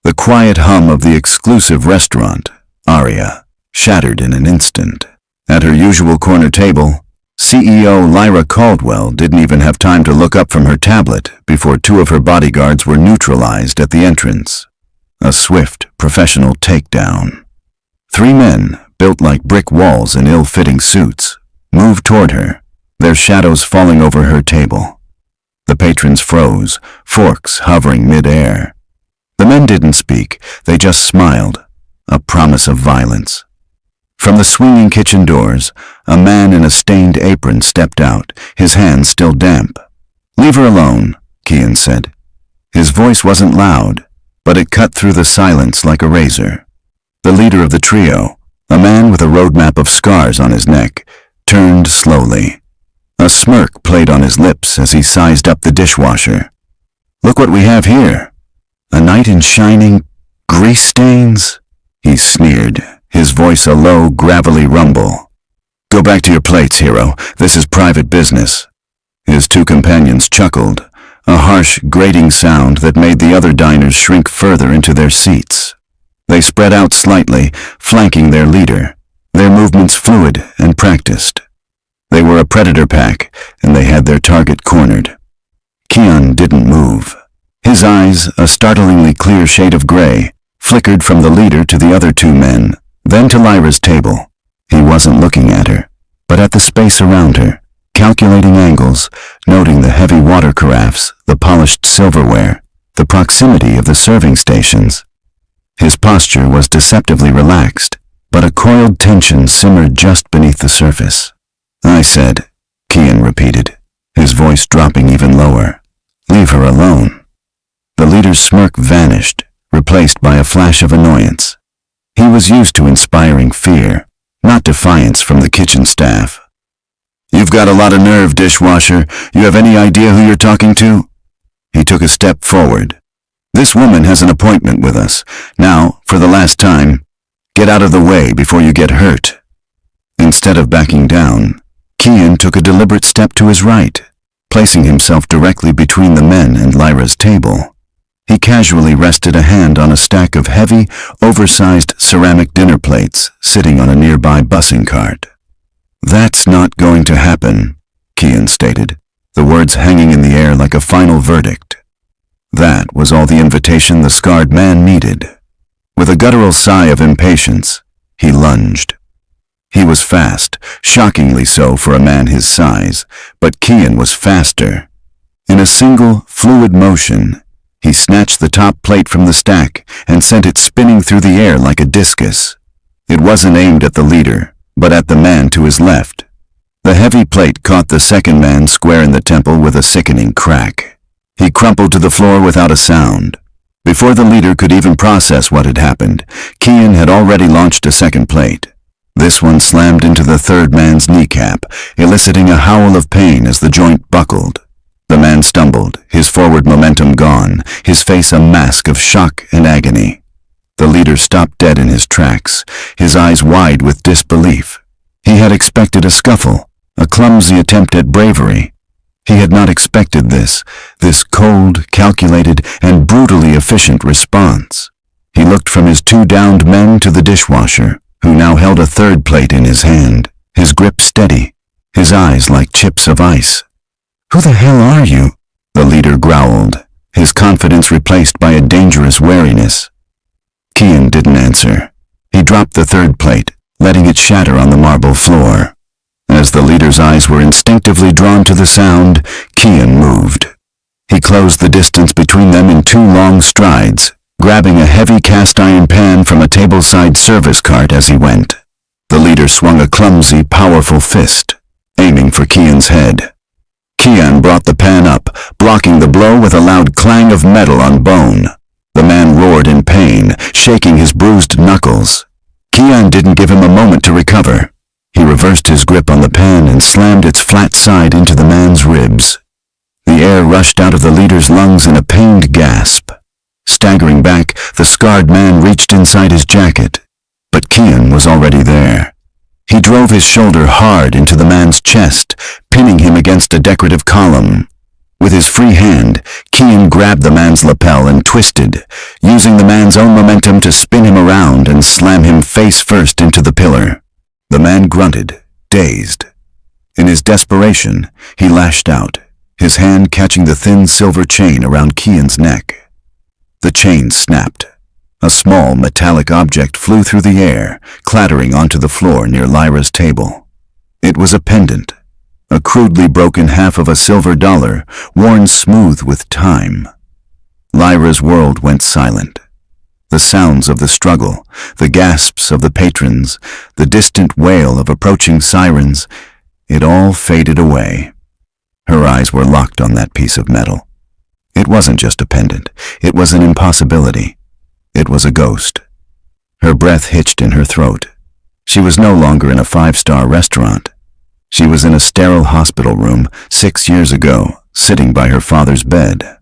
The quiet hum of the exclusive restaurant, Aria, shattered in an instant. At her usual corner table, CEO Lyra Caldwell didn't even have time to look up from her tablet before two of her bodyguards were neutralized at the entrance. A swift, professional takedown. Three men, built like brick walls in ill-fitting suits, moved toward her, their shadows falling over her table. The patrons froze, forks hovering mid-air. The men didn't speak, they just smiled, a promise of violence. From the swinging kitchen doors, a man in a stained apron stepped out, his hands still damp. "Leave her alone," Kian said. His voice wasn't loud, but it cut through the silence like a razor. The leader of the trio, a man with a roadmap of scars on his neck, turned slowly. A smirk played on his lips as he sized up the dishwasher. "Look what we have here. A knight in shining grease stains?" he sneered, his voice a low, gravelly rumble. "Go back to your plates, hero. This is private business." His two companions chuckled, a harsh, grating sound that made the other diners shrink further into their seats. They spread out slightly, flanking their leader, their movements fluid and practiced. They were a predator pack, and they had their target cornered. Kian didn't move. His eyes, a startlingly clear shade of gray, flickered from the leader to the other two men, then to Lyra's table. He wasn't looking at her, but at the space around her, calculating angles, noting the heavy water carafes, the polished silverware, the proximity of the serving stations. His posture was deceptively relaxed, but a coiled tension simmered just beneath the surface. "I said," Kian repeated, his voice dropping even lower. "Leave her alone." The leader's smirk vanished, replaced by a flash of annoyance. He was used to inspiring fear, not defiance from the kitchen staff. "You've got a lot of nerve, dishwasher. You have any idea who you're talking to?" He took a step forward. "This woman has an appointment with us. Now, for the last time, get out of the way before you get hurt." Instead of backing down, Kian took a deliberate step to his right, placing himself directly between the men and Lyra's table. He casually rested a hand on a stack of heavy, oversized ceramic dinner plates sitting on a nearby bussing cart. "That's not going to happen," Kian stated, the words hanging in the air like a final verdict. That was all the invitation the scarred man needed. With a guttural sigh of impatience, he lunged. He was fast, shockingly so for a man his size, but Kian was faster. In a single, fluid motion, he snatched the top plate from the stack and sent it spinning through the air like a discus. It wasn't aimed at the leader, but at the man to his left. The heavy plate caught the second man square in the temple with a sickening crack. He crumpled to the floor without a sound. Before the leader could even process what had happened, Kian had already launched a second plate. This one slammed into the third man's kneecap, eliciting a howl of pain as the joint buckled. The man stumbled, his forward momentum gone, his face a mask of shock and agony. The leader stopped dead in his tracks, his eyes wide with disbelief. He had expected a scuffle, a clumsy attempt at bravery. He had not expected this cold, calculated, and brutally efficient response. He looked from his two downed men to the dishwasher, who now held a third plate in his hand, his grip steady, his eyes like chips of ice. "Who the hell are you?" the leader growled, his confidence replaced by a dangerous wariness. Kian didn't answer. He dropped the third plate, letting it shatter on the marble floor. As the leader's eyes were instinctively drawn to the sound, Kian moved. He closed the distance between them in two long strides, grabbing a heavy cast-iron pan from a tableside service cart as he went. The leader swung a clumsy, powerful fist, aiming for Kian's head. Kian brought the pan up, blocking the blow with a loud clang of metal on bone. The man roared in pain, shaking his bruised knuckles. Kian didn't give him a moment to recover. He reversed his grip on the pan and slammed its flat side into the man's ribs. The air rushed out of the leader's lungs in a pained gasp. Staggering back, the scarred man reached inside his jacket, but Kian was already there. He drove his shoulder hard into the man's chest, pinning him against a decorative column. With his free hand, Kian grabbed the man's lapel and twisted, using the man's own momentum to spin him around and slam him face first into the pillar. The man grunted, dazed. In his desperation, he lashed out, his hand catching the thin silver chain around Kian's neck. The chain snapped. A small metallic object flew through the air, clattering onto the floor near Lyra's table. It was a pendant, a crudely broken half of a silver dollar, worn smooth with time. Lyra's world went silent. The sounds of the struggle, the gasps of the patrons, the distant wail of approaching sirens, it all faded away. Her eyes were locked on that piece of metal. It wasn't just a pendant. It was an impossibility. It was a ghost. Her breath hitched in her throat. She was no longer in a 5-star restaurant. She was in a sterile hospital room 6 years ago, sitting by her father's bed.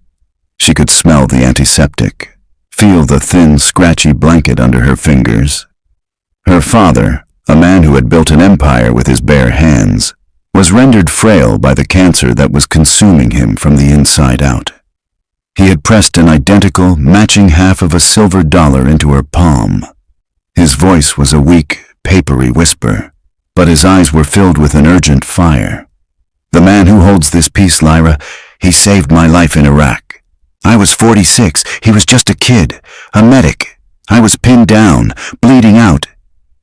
She could smell the antiseptic, feel the thin, scratchy blanket under her fingers. Her father, a man who had built an empire with his bare hands, was rendered frail by the cancer that was consuming him from the inside out. He had pressed an identical, matching half of a silver dollar into her palm. His voice was a weak, papery whisper, but his eyes were filled with an urgent fire. "The man who holds this piece, Lyra, he saved my life in Iraq. I was 46, he was just a kid, a medic. I was pinned down, bleeding out,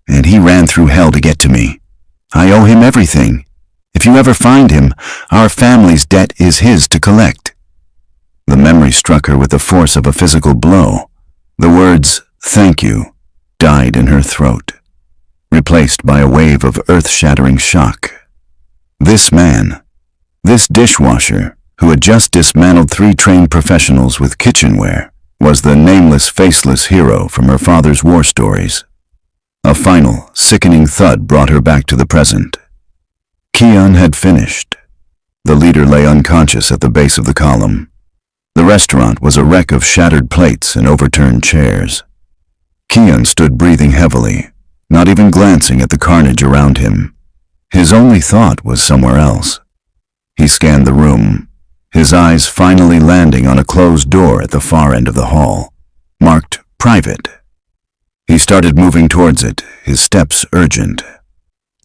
and he ran through hell to get to me. I owe him everything. If you ever find him, our family's debt is his to collect." The memory struck her with the force of a physical blow. The words, "thank you," died in her throat, replaced by a wave of earth-shattering shock. This man, this dishwasher, who had just dismantled 3 trained professionals with kitchenware, was the nameless, faceless hero from her father's war stories. A final, sickening thud brought her back to the present. Kian had finished. The leader lay unconscious at the base of the column. The restaurant was a wreck of shattered plates and overturned chairs. Kian stood breathing heavily, not even glancing at the carnage around him. His only thought was somewhere else. He scanned the room, his eyes finally landing on a closed door at the far end of the hall, marked private. He started moving towards it, his steps urgent.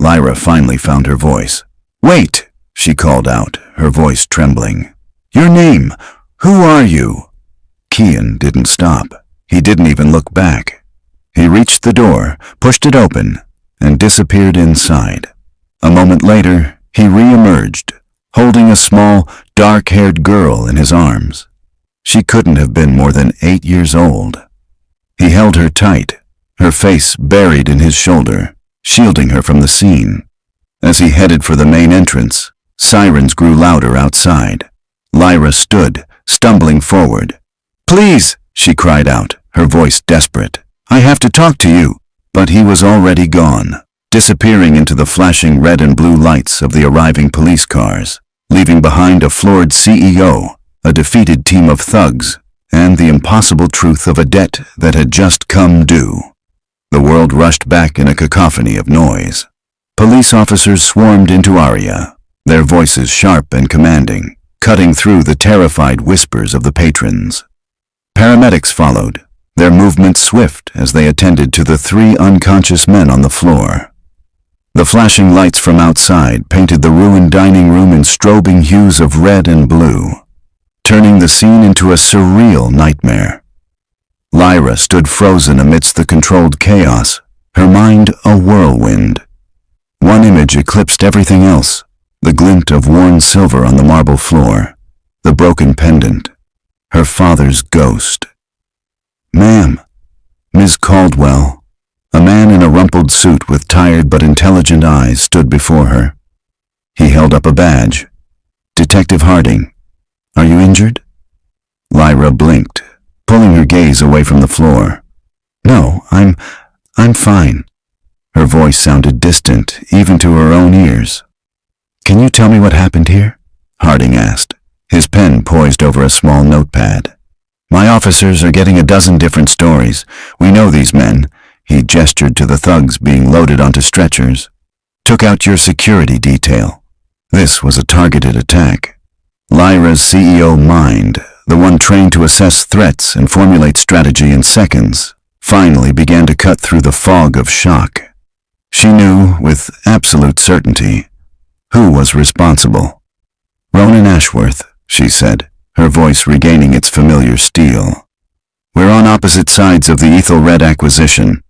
Lyra finally found her voice. "Wait," she called out, her voice trembling. "Your name? Who are you?" Kian didn't stop. He didn't even look back. He reached the door, pushed it open, and disappeared inside. A moment later, he re-emerged, holding a small, dark-haired girl in his arms. She couldn't have been more than 8 years old. He held her tight, her face buried in his shoulder, shielding her from the scene. As he headed for the main entrance, sirens grew louder outside. Lyra stood, stumbling forward. "Please," she cried out, her voice desperate. "I have to talk to you." But he was already gone, disappearing into the flashing red and blue lights of the arriving police cars, leaving behind a floored CEO, a defeated team of thugs, and the impossible truth of a debt that had just come due. The world rushed back in a cacophony of noise. Police officers swarmed into Aria, their voices sharp and commanding, cutting through the terrified whispers of the patrons. Paramedics followed, their movements swift as they attended to the 3 unconscious men on the floor. The flashing lights from outside painted the ruined dining room in strobing hues of red and blue, turning the scene into a surreal nightmare. Lyra stood frozen amidst the controlled chaos, her mind a whirlwind. One image eclipsed everything else, the glint of worn silver on the marble floor, the broken pendant, her father's ghost. "Ma'am," Ms. Caldwell, a man in a rumpled suit with tired but intelligent eyes, stood before her. He held up a badge. "Detective Harding, are you injured?" Lyra blinked, pulling her gaze away from the floor. "No, I'm fine." Her voice sounded distant, even to her own ears. "Can you tell me what happened here?" Harding asked, his pen poised over a small notepad. "My officers are getting a dozen different stories. We know these men," he gestured to the thugs being loaded onto stretchers. "Took out your security detail. This was a targeted attack." Lyra's CEO mind, the one trained to assess threats and formulate strategy in seconds, finally began to cut through the fog of shock. She knew, with absolute certainty, who was responsible. "Ronan Ashworth," she said, her voice regaining its familiar steel. "We're on opposite sides of the Ethelred acquisition.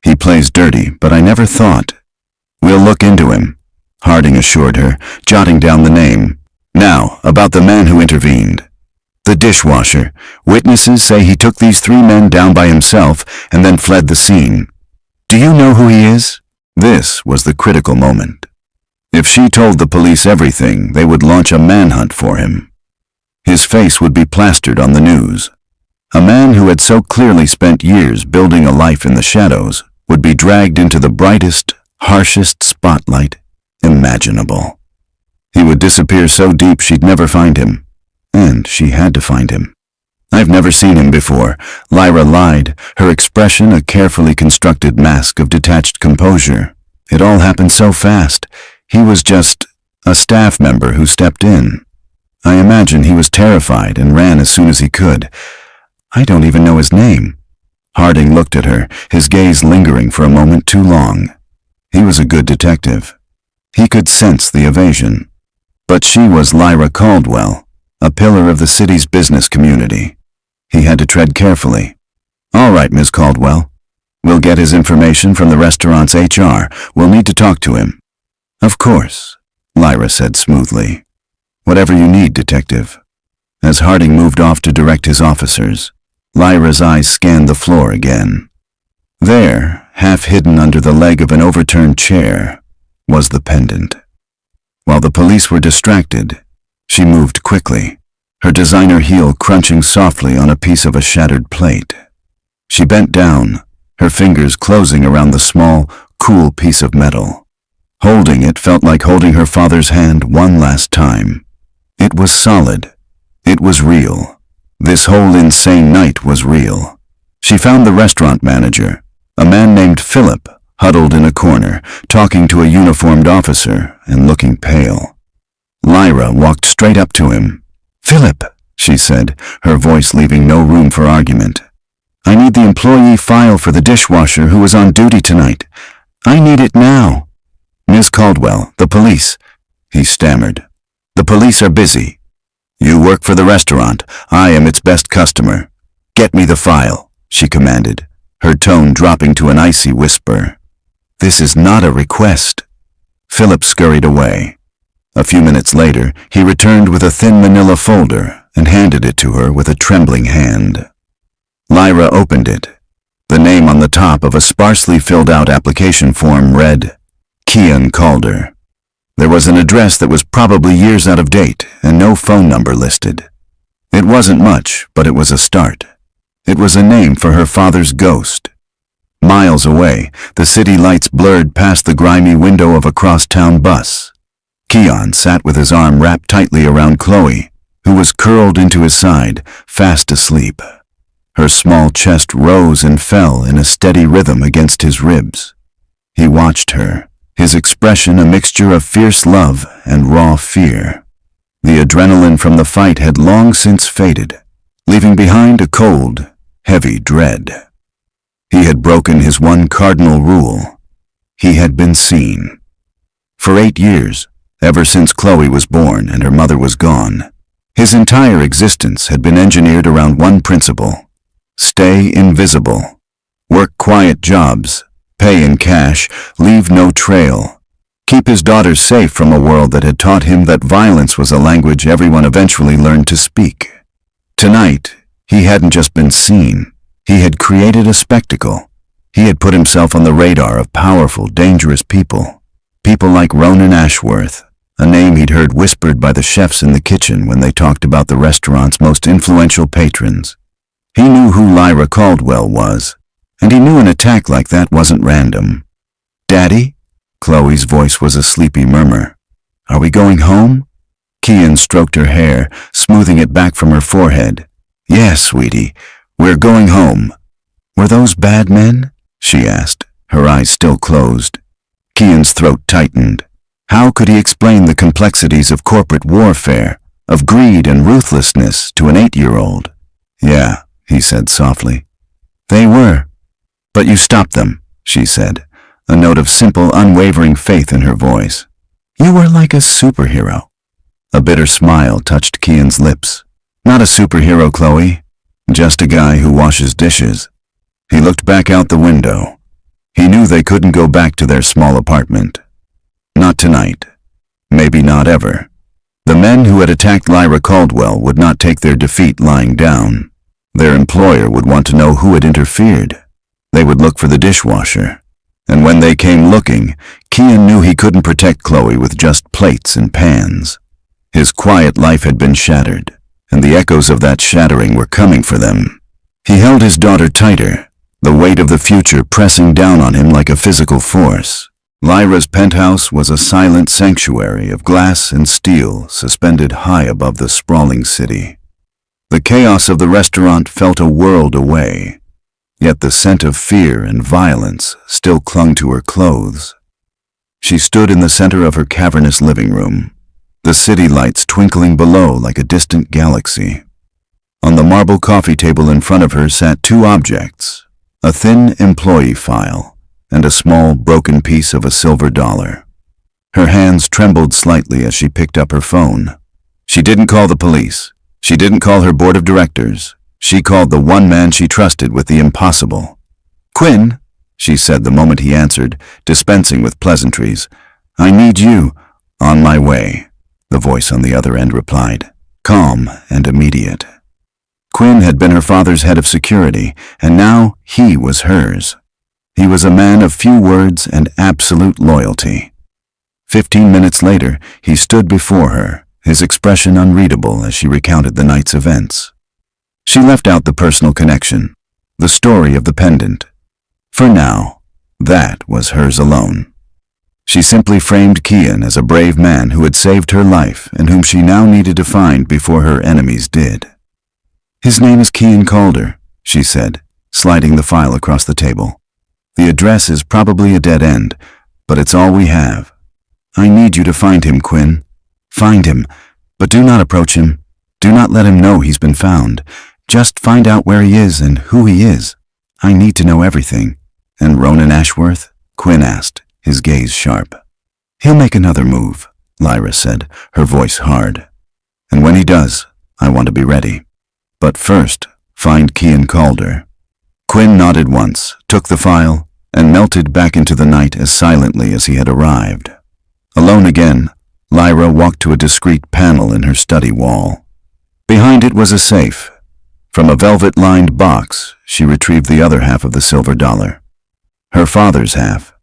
He plays dirty, but I never thought." "We'll look into him," Harding assured her, jotting down the name. "Now, about the man who intervened. The dishwasher. Witnesses say he took these 3 men down by himself and then fled the scene. Do you know who he is?" This was the critical moment. If she told the police everything, they would launch a manhunt for him. His face would be plastered on the news. A man who had so clearly spent years building a life in the shadows would be dragged into the brightest, harshest spotlight imaginable. He would disappear so deep she'd never find him. And she had to find him. "I've never seen him before," Lyra lied, her expression a carefully constructed mask of detached composure. "It all happened so fast. He was just a staff member who stepped in. I imagine he was terrified and ran as soon as he could. I don't even know his name." Harding looked at her, his gaze lingering for a moment too long. He was a good detective. He could sense the evasion. But she was Lyra Caldwell, a pillar of the city's business community. He had to tread carefully. "All right, Ms. Caldwell. We'll get his information from the restaurant's HR. We'll need to talk to him." "Of course," Lyra said smoothly. "Whatever you need, Detective." As Harding moved off to direct his officers, Lyra's eyes scanned the floor again. There, half hidden under the leg of an overturned chair, was the pendant. While the police were distracted, she moved quickly, her designer heel crunching softly on a piece of a shattered plate. She bent down, her fingers closing around the small, cool piece of metal. Holding it felt like holding her father's hand one last time. It was solid. It was real. This whole insane night was real. She found the restaurant manager, a man named Philip, huddled in a corner, talking to a uniformed officer and looking pale. Lyra walked straight up to him. "Philip," she said, her voice leaving no room for argument. "I need the employee file for the dishwasher who was on duty tonight. I need it now." "Miss Caldwell, the police," he stammered. "The police are busy. You work for the restaurant. I am its best customer. Get me the file," she commanded, her tone dropping to an icy whisper. "This is not a request." Philip scurried away. A few minutes later, he returned with a thin manila folder and handed it to her with a trembling hand. Lyra opened it. The name on the top of a sparsely filled-out application form read, Kian Calder. There was an address that was probably years out of date and no phone number listed. It wasn't much, but it was a start. It was a name for her father's ghost. Miles away, the city lights blurred past the grimy window of a cross-town bus. Kian sat with his arm wrapped tightly around Chloe, who was curled into his side, fast asleep. Her small chest rose and fell in a steady rhythm against his ribs. He watched her, his expression a mixture of fierce love and raw fear. The adrenaline from the fight had long since faded, leaving behind a cold, heavy dread. He had broken his one cardinal rule. He had been seen. For 8 years, ever since Chloe was born and her mother was gone, his entire existence had been engineered around one principle: stay invisible. Work quiet jobs, pay in cash, leave no trail. Keep his daughters safe from a world that had taught him that violence was a language everyone eventually learned to speak. Tonight, he hadn't just been seen. He had created a spectacle. He had put himself on the radar of powerful, dangerous people. People like Ronan Ashworth, a name he'd heard whispered by the chefs in the kitchen when they talked about the restaurant's most influential patrons. He knew who Lyra Caldwell was, and he knew an attack like that wasn't random. "Daddy?" Chloe's voice was a sleepy murmur. "Are we going home?" Kian stroked her hair, smoothing it back from her forehead. "Yes, sweetie, we're going home." "Were those bad men?" she asked, her eyes still closed. Kian's throat tightened. How could he explain the complexities of corporate warfare of greed and ruthlessness to an 8-year-old. Yeah, he said softly. They were. But you stopped them, she said, a note of simple, unwavering faith in her voice. You were like a superhero. A bitter smile touched Kian's lips. Not a superhero, Chloe. Just a guy who washes dishes. He looked back out the window. He knew they couldn't go back to their small apartment. Not tonight. Maybe not ever. The men who had attacked Lyra Caldwell would not take their defeat lying down. Their employer would want to know who had interfered. They would look for the dishwasher. And when they came looking, Kian knew he couldn't protect Chloe with just plates and pans. His quiet life had been shattered, and the echoes of that shattering were coming for them. He held his daughter tighter, the weight of the future pressing down on him like a physical force. Lyra's penthouse was a silent sanctuary of glass and steel suspended high above the sprawling city. The chaos of the restaurant felt a world away, yet the scent of fear and violence still clung to her clothes. She stood in the center of her cavernous living room, the city lights twinkling below like a distant galaxy. On the marble coffee table in front of her sat two objects, a thin employee file and a small broken piece of a silver dollar. Her hands trembled slightly as she picked up her phone. She didn't call the police. She didn't call her board of directors. She called the one man she trusted with the impossible. Quinn, she said the moment he answered, dispensing with pleasantries. I need you. On my way, the voice on the other end replied, calm and immediate. Quinn had been her father's head of security, and now he was hers. He was a man of few words and absolute loyalty. 15 minutes later, he stood before her, his expression unreadable as she recounted the night's events. She left out the personal connection, the story of the pendant. For now, that was hers alone. She simply framed Kian as a brave man who had saved her life and whom she now needed to find before her enemies did. His name is Kian Calder, she said, sliding the file across the table. The address is probably a dead end, but it's all we have. I need you to find him, Quinn. Find him, but do not approach him. Do not let him know he's been found. Just find out where he is and who he is. I need to know everything. And Ronan Ashworth? Quinn asked, his gaze sharp. He'll make another move, Lyra said, her voice hard. And when he does, I want to be ready. But first, find Kian Calder. Quinn nodded once, took the file, and melted back into the night as silently as he had arrived. Alone again, Lyra walked to a discreet panel in her study wall. Behind it was a safe. From a velvet-lined box, she retrieved the other half of the silver dollar. Her father's half.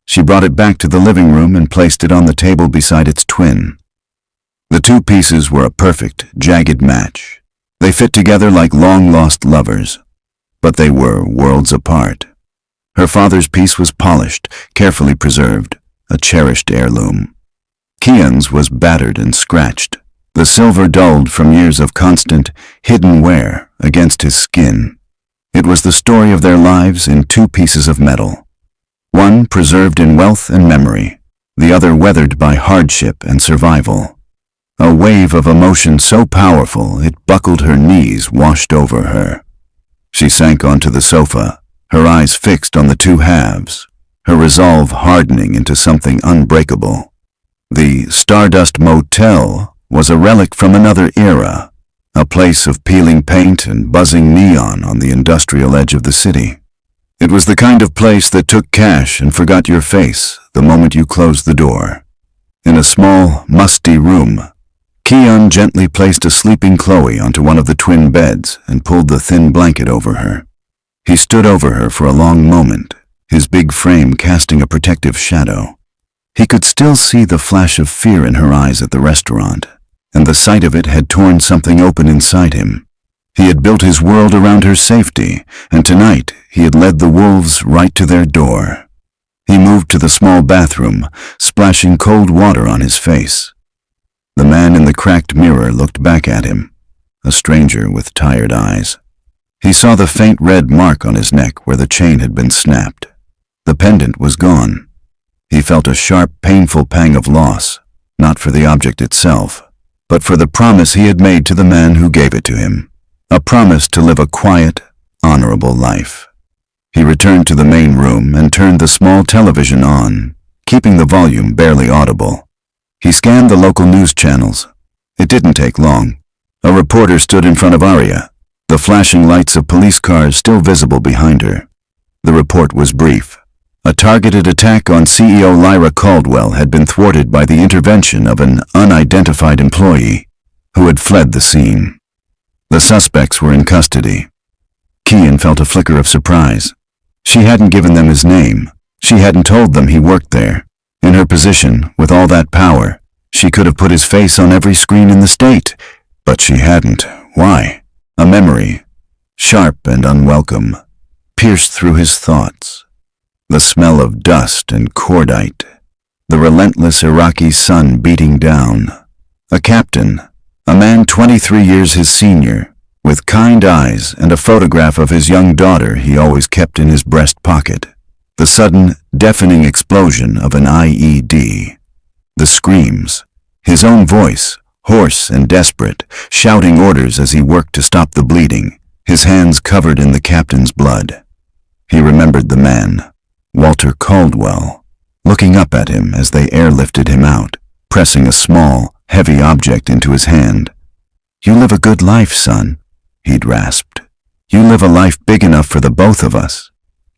She brought it back to the living room and placed it on the table beside its twin. The two pieces were a perfect, jagged match. They fit together like long-lost lovers, but they were worlds apart. Her father's piece was polished, carefully preserved, a cherished heirloom. Kian's was battered and scratched, the silver dulled from years of constant, hidden wear against his skin. It was the story of their lives in two pieces of metal. One preserved in wealth and memory, the other weathered by hardship and survival. A wave of emotion so powerful it buckled her knees, washed over her. She sank onto the sofa, her eyes fixed on the two halves, her resolve hardening into something unbreakable. The Stardust Motel was a relic from another era, a place of peeling paint and buzzing neon on the industrial edge of the city. It was the kind of place that took cash and forgot your face the moment you closed the door. In a small, musty room, Kian gently placed a sleeping Chloe onto one of the twin beds and pulled the thin blanket over her. He stood over her for a long moment, his big frame casting a protective shadow. He could still see the flash of fear in her eyes at the restaurant, and the sight of it had torn something open inside him. He had built his world around her safety, and tonight he had led the wolves right to their door. He moved to the small bathroom, splashing cold water on his face. The man in the cracked mirror looked back at him, a stranger with tired eyes. He saw the faint red mark on his neck where the chain had been snapped. The pendant was gone. He felt a sharp, painful pang of loss, not for the object itself, but for the promise he had made to the man who gave it to him. A promise to live a quiet, honorable life. He returned to the main room and turned the small television on, keeping the volume barely audible. He scanned the local news channels. It didn't take long. A reporter stood in front of Arya, the flashing lights of police cars still visible behind her. The report was brief. A targeted attack on CEO Lyra Caldwell had been thwarted by the intervention of an unidentified employee who had fled the scene. The suspects were in custody. Kian felt a flicker of surprise. She hadn't given them his name. She hadn't told them he worked there. In her position, with all that power, she could have put his face on every screen in the state. But she hadn't. Why? A memory, sharp and unwelcome, pierced through his thoughts. The smell of dust and cordite. The relentless Iraqi sun beating down. A captain, a man 23 years his senior, with kind eyes and a photograph of his young daughter he always kept in his breast pocket. The sudden, deafening explosion of an IED. The screams. His own voice, hoarse and desperate, shouting orders as he worked to stop the bleeding, his hands covered in the captain's blood. He remembered the man, Walter Caldwell, looking up at him as they airlifted him out, pressing a small, heavy object into his hand. "You live a good life, son," he'd rasped. "You live a life big enough for the both of us."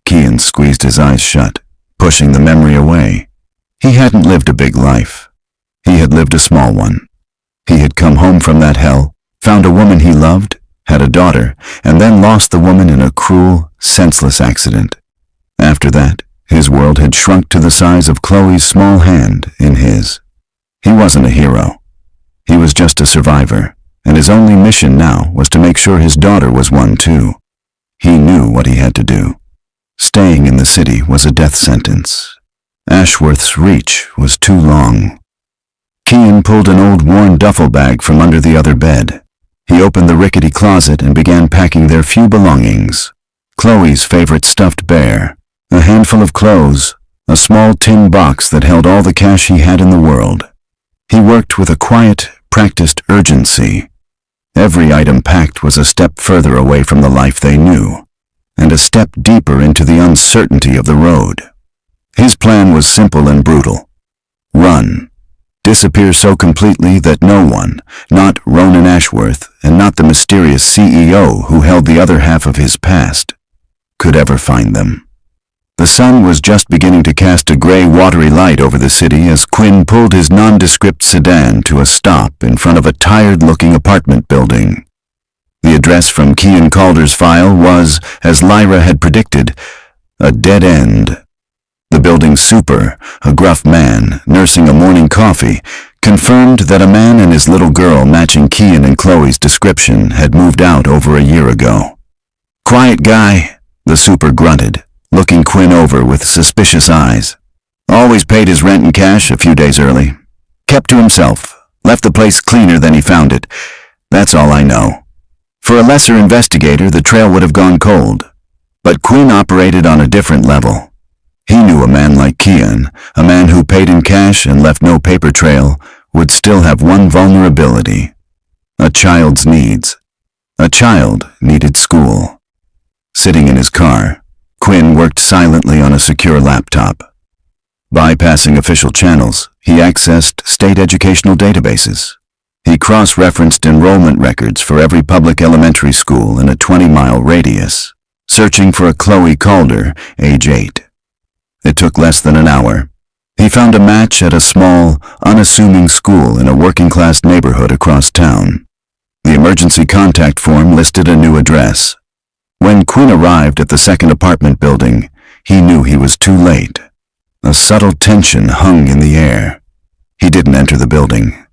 Kian squeezed his eyes shut, pushing the memory away. He hadn't lived a big life. He had lived a small one. He had come home from that hell, found a woman he loved, had a daughter, and then lost the woman in a cruel, senseless accident. After that, his world had shrunk to the size of Chloe's small hand in his. He wasn't a hero. He was just a survivor, and his only mission now was to make sure his daughter was one too. He knew what he had to do. Staying in the city was a death sentence. Ashworth's reach was too long. Kian pulled an old worn duffel bag from under the other bed. He opened the rickety closet and began packing their few belongings. Chloe's favorite stuffed bear, a handful of clothes, a small tin box that held all the cash he had in the world. He worked with a quiet, practiced urgency. Every item packed was a step further away from the life they knew, and a step deeper into the uncertainty of the road. His plan was simple and brutal. Run. Disappear so completely that no one, not Ronan Ashworth and not the mysterious CEO who held the other half of his past, could ever find them. The sun was just beginning to cast a gray, watery light over the city as Quinn pulled his nondescript sedan to a stop in front of a tired-looking apartment building. The address from Kian Calder's file was, as Lyra had predicted, a dead end. The building's super, a gruff man, nursing a morning coffee, confirmed that a man and his little girl matching Kian and Chloe's description had moved out over a year ago. "Quiet guy," the super grunted, looking Quinn over with suspicious eyes. "Always paid his rent in cash a few days early. Kept to himself. Left the place cleaner than he found it. That's all I know." For a lesser investigator, the trail would have gone cold. But Quinn operated on a different level. He knew a man like Kian, a man who paid in cash and left no paper trail, would still have one vulnerability. A child's needs. A child needed school. Sitting in his car, Quinn worked silently on a secure laptop. Bypassing official channels, he accessed state educational databases. He cross-referenced enrollment records for every public elementary school in a 20-mile radius, searching for a Chloe Calder, age 8. It took less than an hour. He found a match at a small, unassuming school in a working-class neighborhood across town. The emergency contact form listed a new address. When Quinn arrived at the second apartment building, he knew he was too late. A subtle tension hung in the air. He didn't enter the building.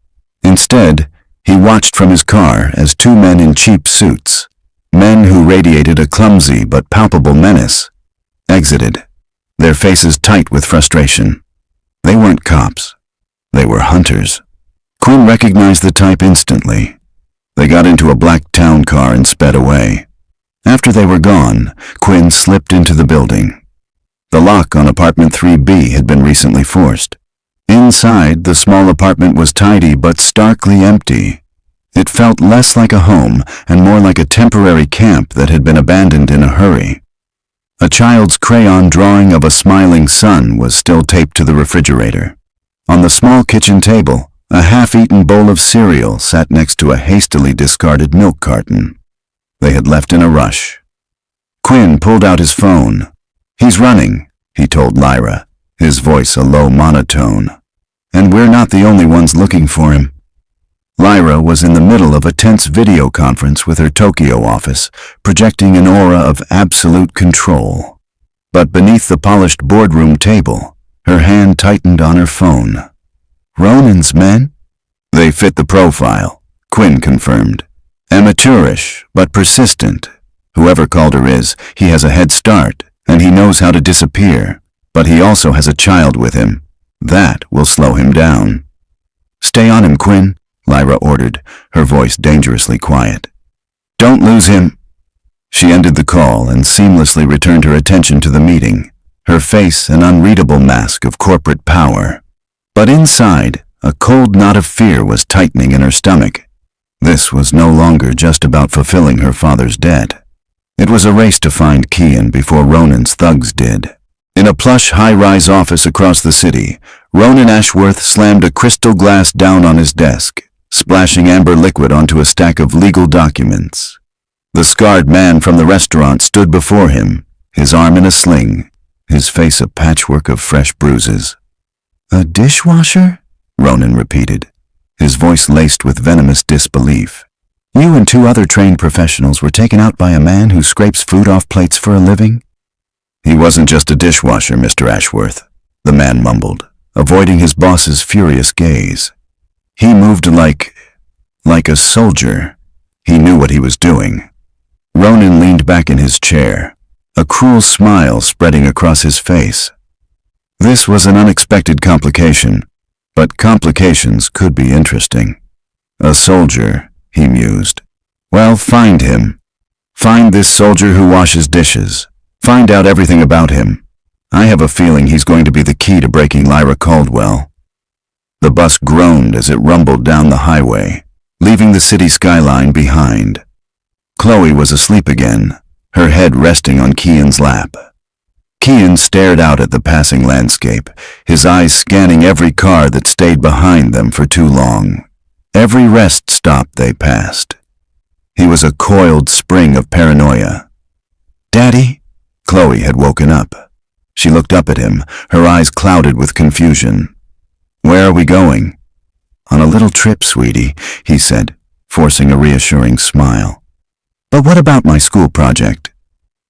Instead, he watched from his car as two men in cheap suits, men who radiated a clumsy but palpable menace, exited, their faces tight with frustration. They weren't cops. They were hunters. Quinn recognized the type instantly. They got into a black town car and sped away. After they were gone, Quinn slipped into the building. The lock on apartment 3B had been recently forced. Inside, the small apartment was tidy but starkly empty. It felt less like a home and more like a temporary camp that had been abandoned in a hurry. A child's crayon drawing of a smiling sun was still taped to the refrigerator. On the small kitchen table, a half-eaten bowl of cereal sat next to a hastily discarded milk carton. They had left in a rush. Quinn pulled out his phone. "He's running," he told Lyra, his voice a low monotone. "And we're not the only ones looking for him." Lyra was in the middle of a tense video conference with her Tokyo office, projecting an aura of absolute control. But beneath the polished boardroom table, her hand tightened on her phone. "Ronan's men?" "They fit the profile," Quinn confirmed. "Amateurish, but persistent. Whoever Calder is, he has a head start, and he knows how to disappear. But he also has a child with him. That will slow him down." "Stay on him, Quinn," Lyra ordered, her voice dangerously quiet. "Don't lose him." She ended the call and seamlessly returned her attention to the meeting, her face an unreadable mask of corporate power. But inside, a cold knot of fear was tightening in her stomach. This was no longer just about fulfilling her father's debt. It was a race to find Kian before Ronan's thugs did. In a plush high-rise office across the city, Ronan Ashworth slammed a crystal glass down on his desk, splashing amber liquid onto a stack of legal documents. The scarred man from the restaurant stood before him, his arm in a sling, his face a patchwork of fresh bruises. "A dishwasher?" Ronan repeated, his voice laced with venomous disbelief. "You and 2 other trained professionals were taken out by a man who scrapes food off plates for a living?" "He wasn't just a dishwasher, Mr. Ashworth," the man mumbled, avoiding his boss's furious gaze. "He moved like a soldier. He knew what he was doing." Ronan leaned back in his chair, a cruel smile spreading across his face. This was an unexpected complication, but complications could be interesting. "A soldier," he mused. "Well, find him. Find this soldier who washes dishes. Find out everything about him. I have a feeling he's going to be the key to breaking Lyra Caldwell." The bus groaned as it rumbled down the highway, leaving the city skyline behind. Chloe was asleep again, her head resting on Kian's lap. Kian stared out at the passing landscape, his eyes scanning every car that stayed behind them for too long, every rest stop they passed. He was a coiled spring of paranoia. "Daddy?" Chloe had woken up. She looked up at him, her eyes clouded with confusion. "Where are we going?" "On a little trip, sweetie," he said, forcing a reassuring smile. "But what about my school project?"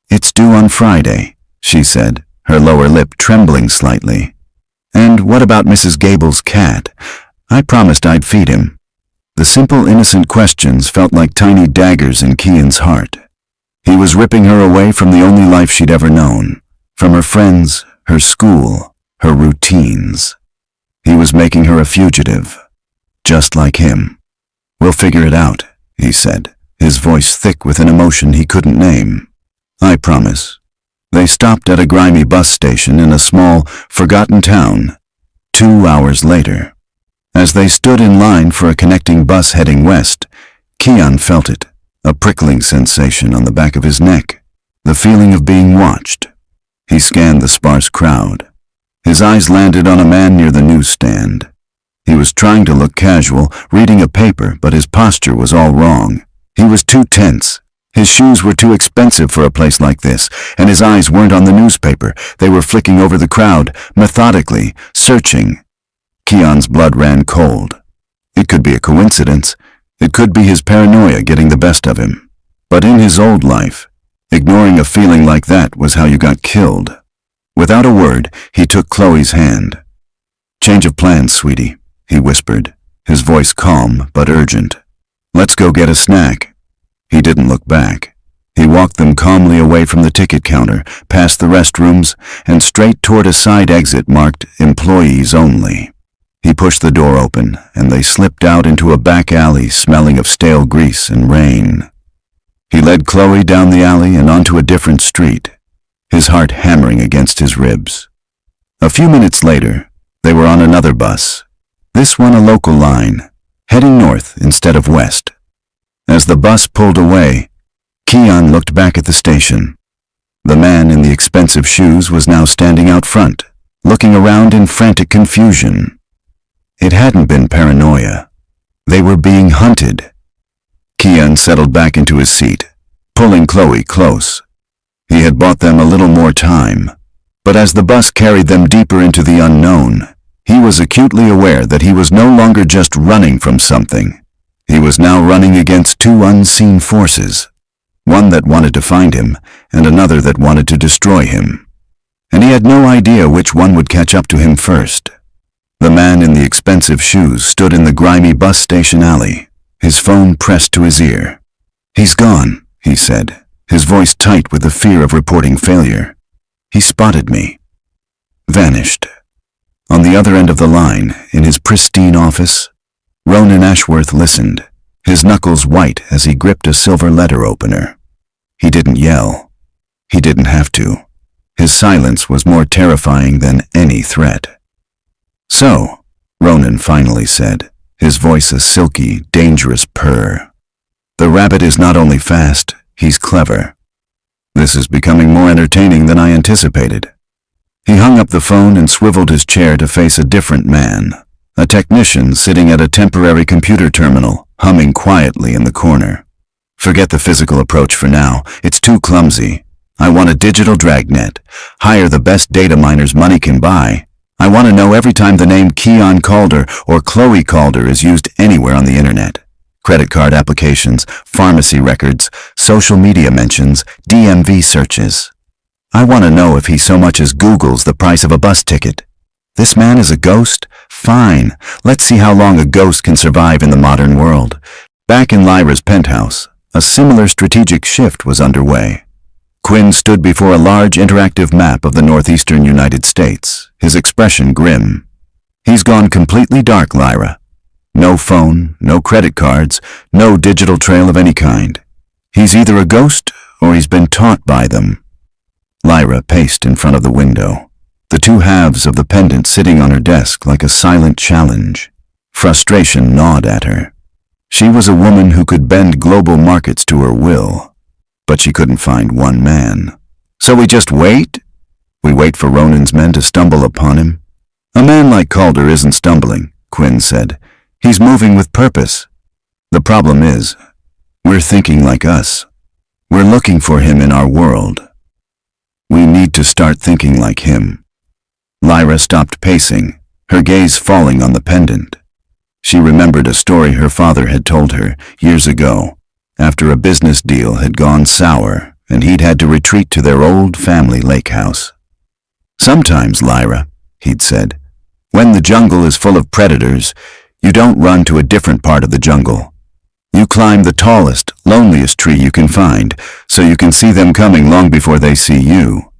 "It's due on Friday," she said, her lower lip trembling slightly. "And what about Mrs. Gable's cat? I promised I'd feed him." The simple, innocent questions felt like tiny daggers in Kian's heart. He was ripping her away from the only life she'd ever known, from her friends, her school, her routines. He was making her a fugitive, just like him. "We'll figure it out," he said, his voice thick with an emotion he couldn't name. "I promise." They stopped at a grimy bus station in a small, forgotten town, 2 hours later. As they stood in line for a connecting bus heading west, Kian felt it, a prickling sensation on the back of his neck, the feeling of being watched. He scanned the sparse crowd. His eyes landed on a man near the newsstand. He was trying to look casual, reading a paper, but his posture was all wrong. He was too tense. His shoes were too expensive for a place like this, and his eyes weren't on the newspaper. They were flicking over the crowd, methodically, searching. Kian's blood ran cold. It could be a coincidence. It could be his paranoia getting the best of him. But in his old life, ignoring a feeling like that was how you got killed. Without a word, he took Chloe's hand. "Change of plans, sweetie," he whispered, his voice calm but urgent. "Let's go get a snack." He didn't look back. He walked them calmly away from the ticket counter, past the restrooms, and straight toward a side exit marked "Employees Only." He pushed the door open, and they slipped out into a back alley smelling of stale grease and rain. He led Chloe down the alley and onto a different street, his heart hammering against his ribs. A few minutes later, They were on another bus, this one a local line, heading north instead of west. As the bus pulled away, Kian looked back at the station. The man in the expensive shoes was now standing out front, looking around in frantic confusion. It hadn't been paranoia. They were being hunted. Kian settled back into his seat, pulling Chloe close. He had bought them a little more time, but as the bus carried them deeper into the unknown, he was acutely aware that he was no longer just running from something. He was now running against two unseen forces, one that wanted to find him and another that wanted to destroy him. And he had no idea which one would catch up to him first. The man in the expensive shoes stood in the grimy bus station alley, his phone pressed to his ear. "He's gone," he said, his voice tight with the fear of reporting failure. "He spotted me." Vanished. On the other end of the line, in his pristine office, Ronan Ashworth listened, his knuckles white as he gripped a silver letter opener. He didn't yell. He didn't have to. His silence was more terrifying than any threat. "So," Ronan finally said, his voice a silky, dangerous purr. "The rabbit is not only fast, he's clever. This is becoming more entertaining than I anticipated." He hung up the phone and swiveled his chair to face a different man, a technician sitting at a temporary computer terminal, humming quietly in the corner. "Forget the physical approach for now. It's too clumsy. I want a digital dragnet. Hire the best data miners money can buy. I want to know every time the name Kian Calder or Chloe Calder is used anywhere on the internet. Credit card applications, pharmacy records, social media mentions, DMV searches. I want to know if he so much as Googles the price of a bus ticket. This man is a ghost? Fine. Let's see how long a ghost can survive in the modern world." Back in Lyra's penthouse, a similar strategic shift was underway. Quinn stood before a large interactive map of the northeastern United States, his expression grim. "He's gone completely dark, Lyra. No phone, no credit cards, no digital trail of any kind. He's either a ghost or he's been taught by them." Lyra paced in front of the window, the two halves of the pendant sitting on her desk like a silent challenge. Frustration gnawed at her. She was a woman who could bend global markets to her will, but she couldn't find one man. "So we just wait? We wait for Ronan's men to stumble upon him?" "A man like Calder isn't stumbling," Quinn said. "He's moving with purpose. The problem is, we're thinking like us. We're looking for him in our world. We need to start thinking like him." Lyra stopped pacing, her gaze falling on the pendant. She remembered a story her father had told her years ago, after a business deal had gone sour and he'd had to retreat to their old family lake house. "Sometimes, Lyra," he'd said, "when the jungle is full of predators, you don't run to a different part of the jungle. You climb the tallest, loneliest tree you can find, so you can see them coming long before they see you."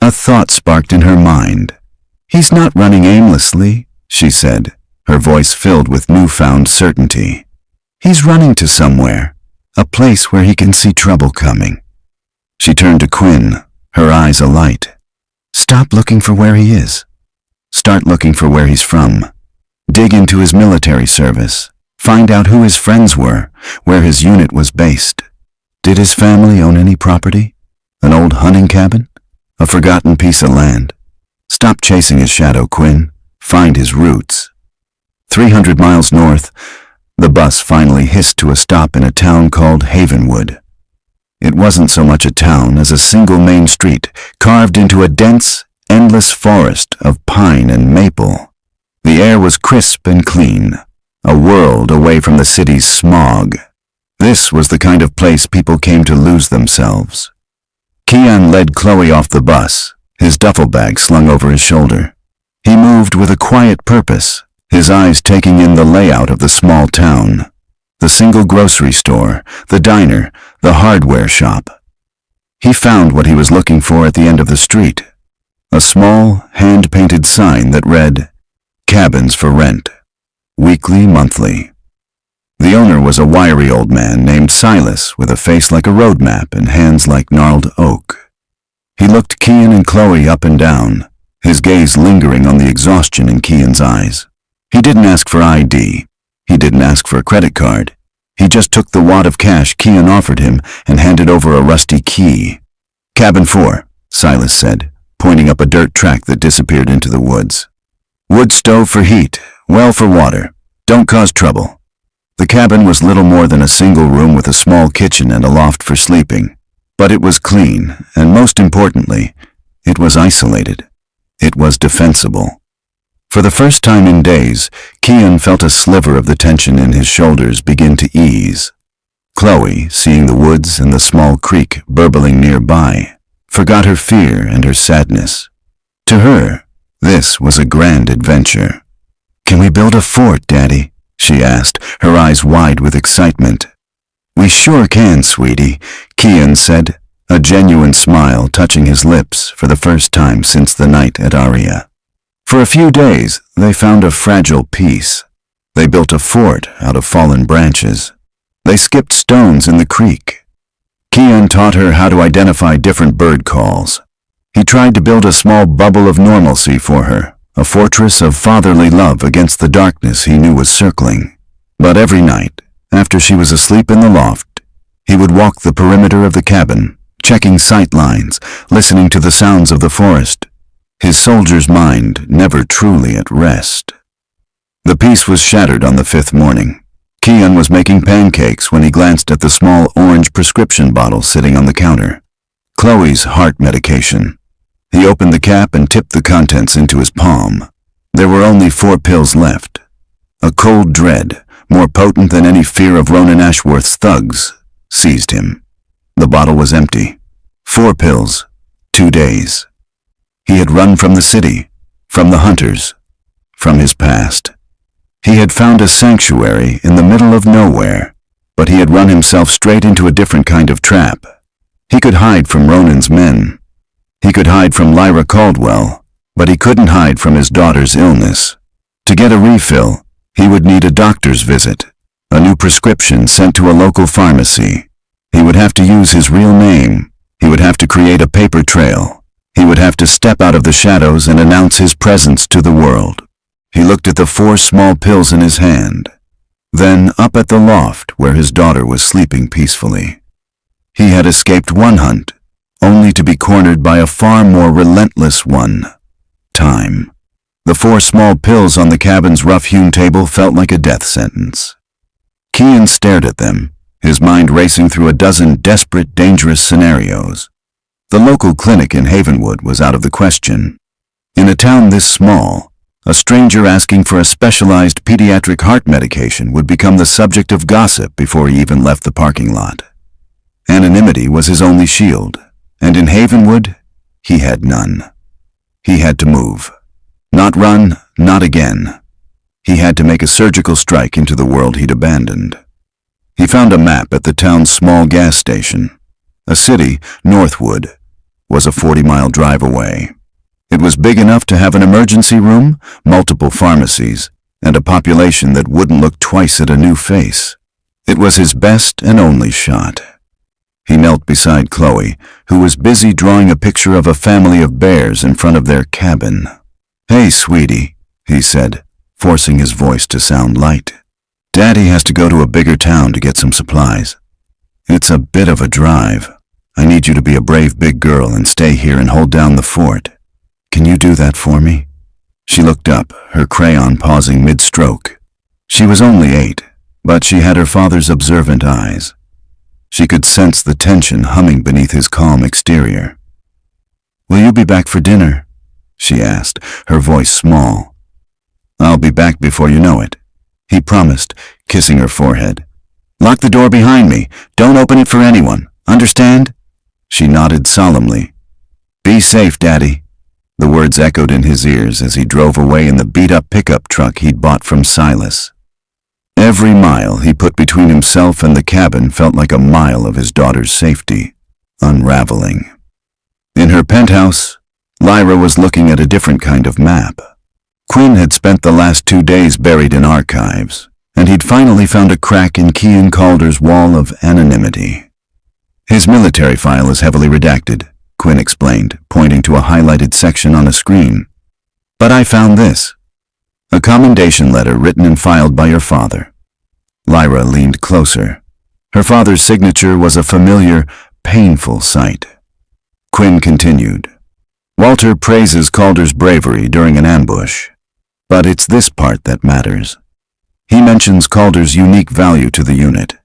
A thought sparked in her mind. "He's not running aimlessly," she said, her voice filled with newfound certainty. "He's running to somewhere, a place where he can see trouble coming." She turned to Quinn, her eyes alight. "Stop looking for where he is. Start looking for where he's from. Dig into his military service. Find out who his friends were, where his unit was based. Did his family own any property? An old hunting cabin? A forgotten piece of land? Stop chasing his shadow, Quinn. Find his roots." 300 miles north, the bus finally hissed to a stop in a town called Havenwood. It wasn't so much a town as a single main street carved into a dense, endless forest of pine and maple. The air was crisp and clean, a world away from the city's smog. This was the kind of place people came to lose themselves. Kian led Chloe off the bus, his duffel bag slung over his shoulder. He moved with a quiet purpose, his eyes taking in the layout of the small town. The single grocery store, the diner, the hardware shop. He found what he was looking for at the end of the street. A small, hand-painted sign that read, "Cabins for rent. Weekly, monthly." The owner was a wiry old man named Silas with a face like a road map and hands like gnarled oak. He looked Kian and Chloe up and down, his gaze lingering on the exhaustion in Kian's eyes. He didn't ask for ID. He didn't ask for a credit card. He just took the wad of cash Kian offered him and handed over a rusty key. "Cabin 4, Silas said, pointing up a dirt track that disappeared into the woods. "Wood stove for heat, well for water. Don't cause trouble." The cabin was little more than a single room with a small kitchen and a loft for sleeping. But it was clean, and most importantly, it was isolated. It was defensible. For the first time in days, Kian felt a sliver of the tension in his shoulders begin to ease. Chloe, seeing the woods and the small creek burbling nearby, forgot her fear and her sadness. To her, this was a grand adventure. "Can we build a fort, Daddy?" she asked, her eyes wide with excitement. "We sure can, sweetie," Kian said, a genuine smile touching his lips for the first time since the night at Aria. For a few days, they found a fragile peace. They built a fort out of fallen branches. They skipped stones in the creek. Kian taught her how to identify different bird calls. He tried to build a small bubble of normalcy for her, a fortress of fatherly love against the darkness he knew was circling. But every night, after she was asleep in the loft, he would walk the perimeter of the cabin, checking sight lines, listening to the sounds of the forest, his soldier's mind never truly at rest. The peace was shattered on the 5th morning. Kian was making pancakes when he glanced at the small orange prescription bottle sitting on the counter. Chloe's heart medication. He opened the cap and tipped the contents into his palm. There were only 4 pills left. A cold dread, more potent than any fear of Ronan Ashworth's thugs, seized him. The bottle was empty. 4 pills, 2 days. He had run from the city, from the hunters, from his past. He had found a sanctuary in the middle of nowhere, but he had run himself straight into a different kind of trap. He could hide from Ronan's men. He could hide from Lyra Caldwell, but he couldn't hide from his daughter's illness. To get a refill, he would need a doctor's visit, a new prescription sent to a local pharmacy. He would have to use his real name. He would have to create a paper trail. He would have to step out of the shadows and announce his presence to the world. He looked at the 4 small pills in his hand, then up at the loft where his daughter was sleeping peacefully. He had escaped one hunt, only to be cornered by a far more relentless one. Time. The 4 small pills on the cabin's rough-hewn table felt like a death sentence. Kian stared at them, his mind racing through a dozen desperate, dangerous scenarios. The local clinic in Havenwood was out of the question. In a town this small, a stranger asking for a specialized pediatric heart medication would become the subject of gossip before he even left the parking lot. Anonymity was his only shield, and in Havenwood, he had none. He had to move. Not run, not again. He had to make a surgical strike into the world he'd abandoned. He found a map at the town's small gas station. A city, Northwood, was a 40-mile drive away. It was big enough to have an emergency room, multiple pharmacies, and a population that wouldn't look twice at a new face. It was his best and only shot. He knelt beside Chloe, who was busy drawing a picture of a family of bears in front of their cabin. "Hey, sweetie," he said, forcing his voice to sound light. "Daddy has to go to a bigger town to get some supplies. It's a bit of a drive. I need you to be a brave big girl and stay here and hold down the fort. Can you do that for me?" She looked up, her crayon pausing mid-stroke. She was only 8, but she had her father's observant eyes. She could sense the tension humming beneath his calm exterior. "Will you be back for dinner?" she asked, her voice small. "I'll be back before you know it," he promised, kissing her forehead. "Lock the door behind me. Don't open it for anyone. Understand?" She nodded solemnly. "Be safe, Daddy." The words echoed in his ears as he drove away in the beat-up pickup truck he'd bought from Silas. Every mile he put between himself and the cabin felt like a mile of his daughter's safety, unraveling. In her penthouse, Lyra was looking at a different kind of map. Quinn had spent the last 2 days buried in archives, and he'd finally found a crack in Kian Calder's wall of anonymity. "His military file is heavily redacted," Quinn explained, pointing to a highlighted section on a screen. But I found this. A commendation letter written and filed by your father. Lyra leaned closer. Her father's signature was a familiar, painful sight. Quinn continued. Walter praises Calder's bravery during an ambush. But it's this part that matters. He mentions Calder's unique value to the unit,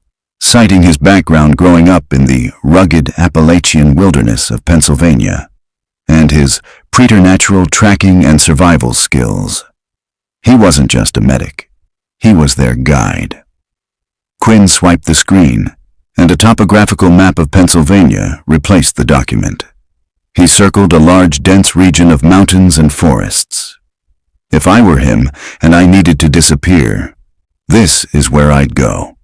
citing his background growing up in the rugged Appalachian wilderness of Pennsylvania, and his preternatural tracking and survival skills. He wasn't just a medic. He was their guide. Quinn swiped the screen, and a topographical map of Pennsylvania replaced the document. He circled a large, dense region of mountains and forests. If I were him, and I needed to disappear, this is where I'd go.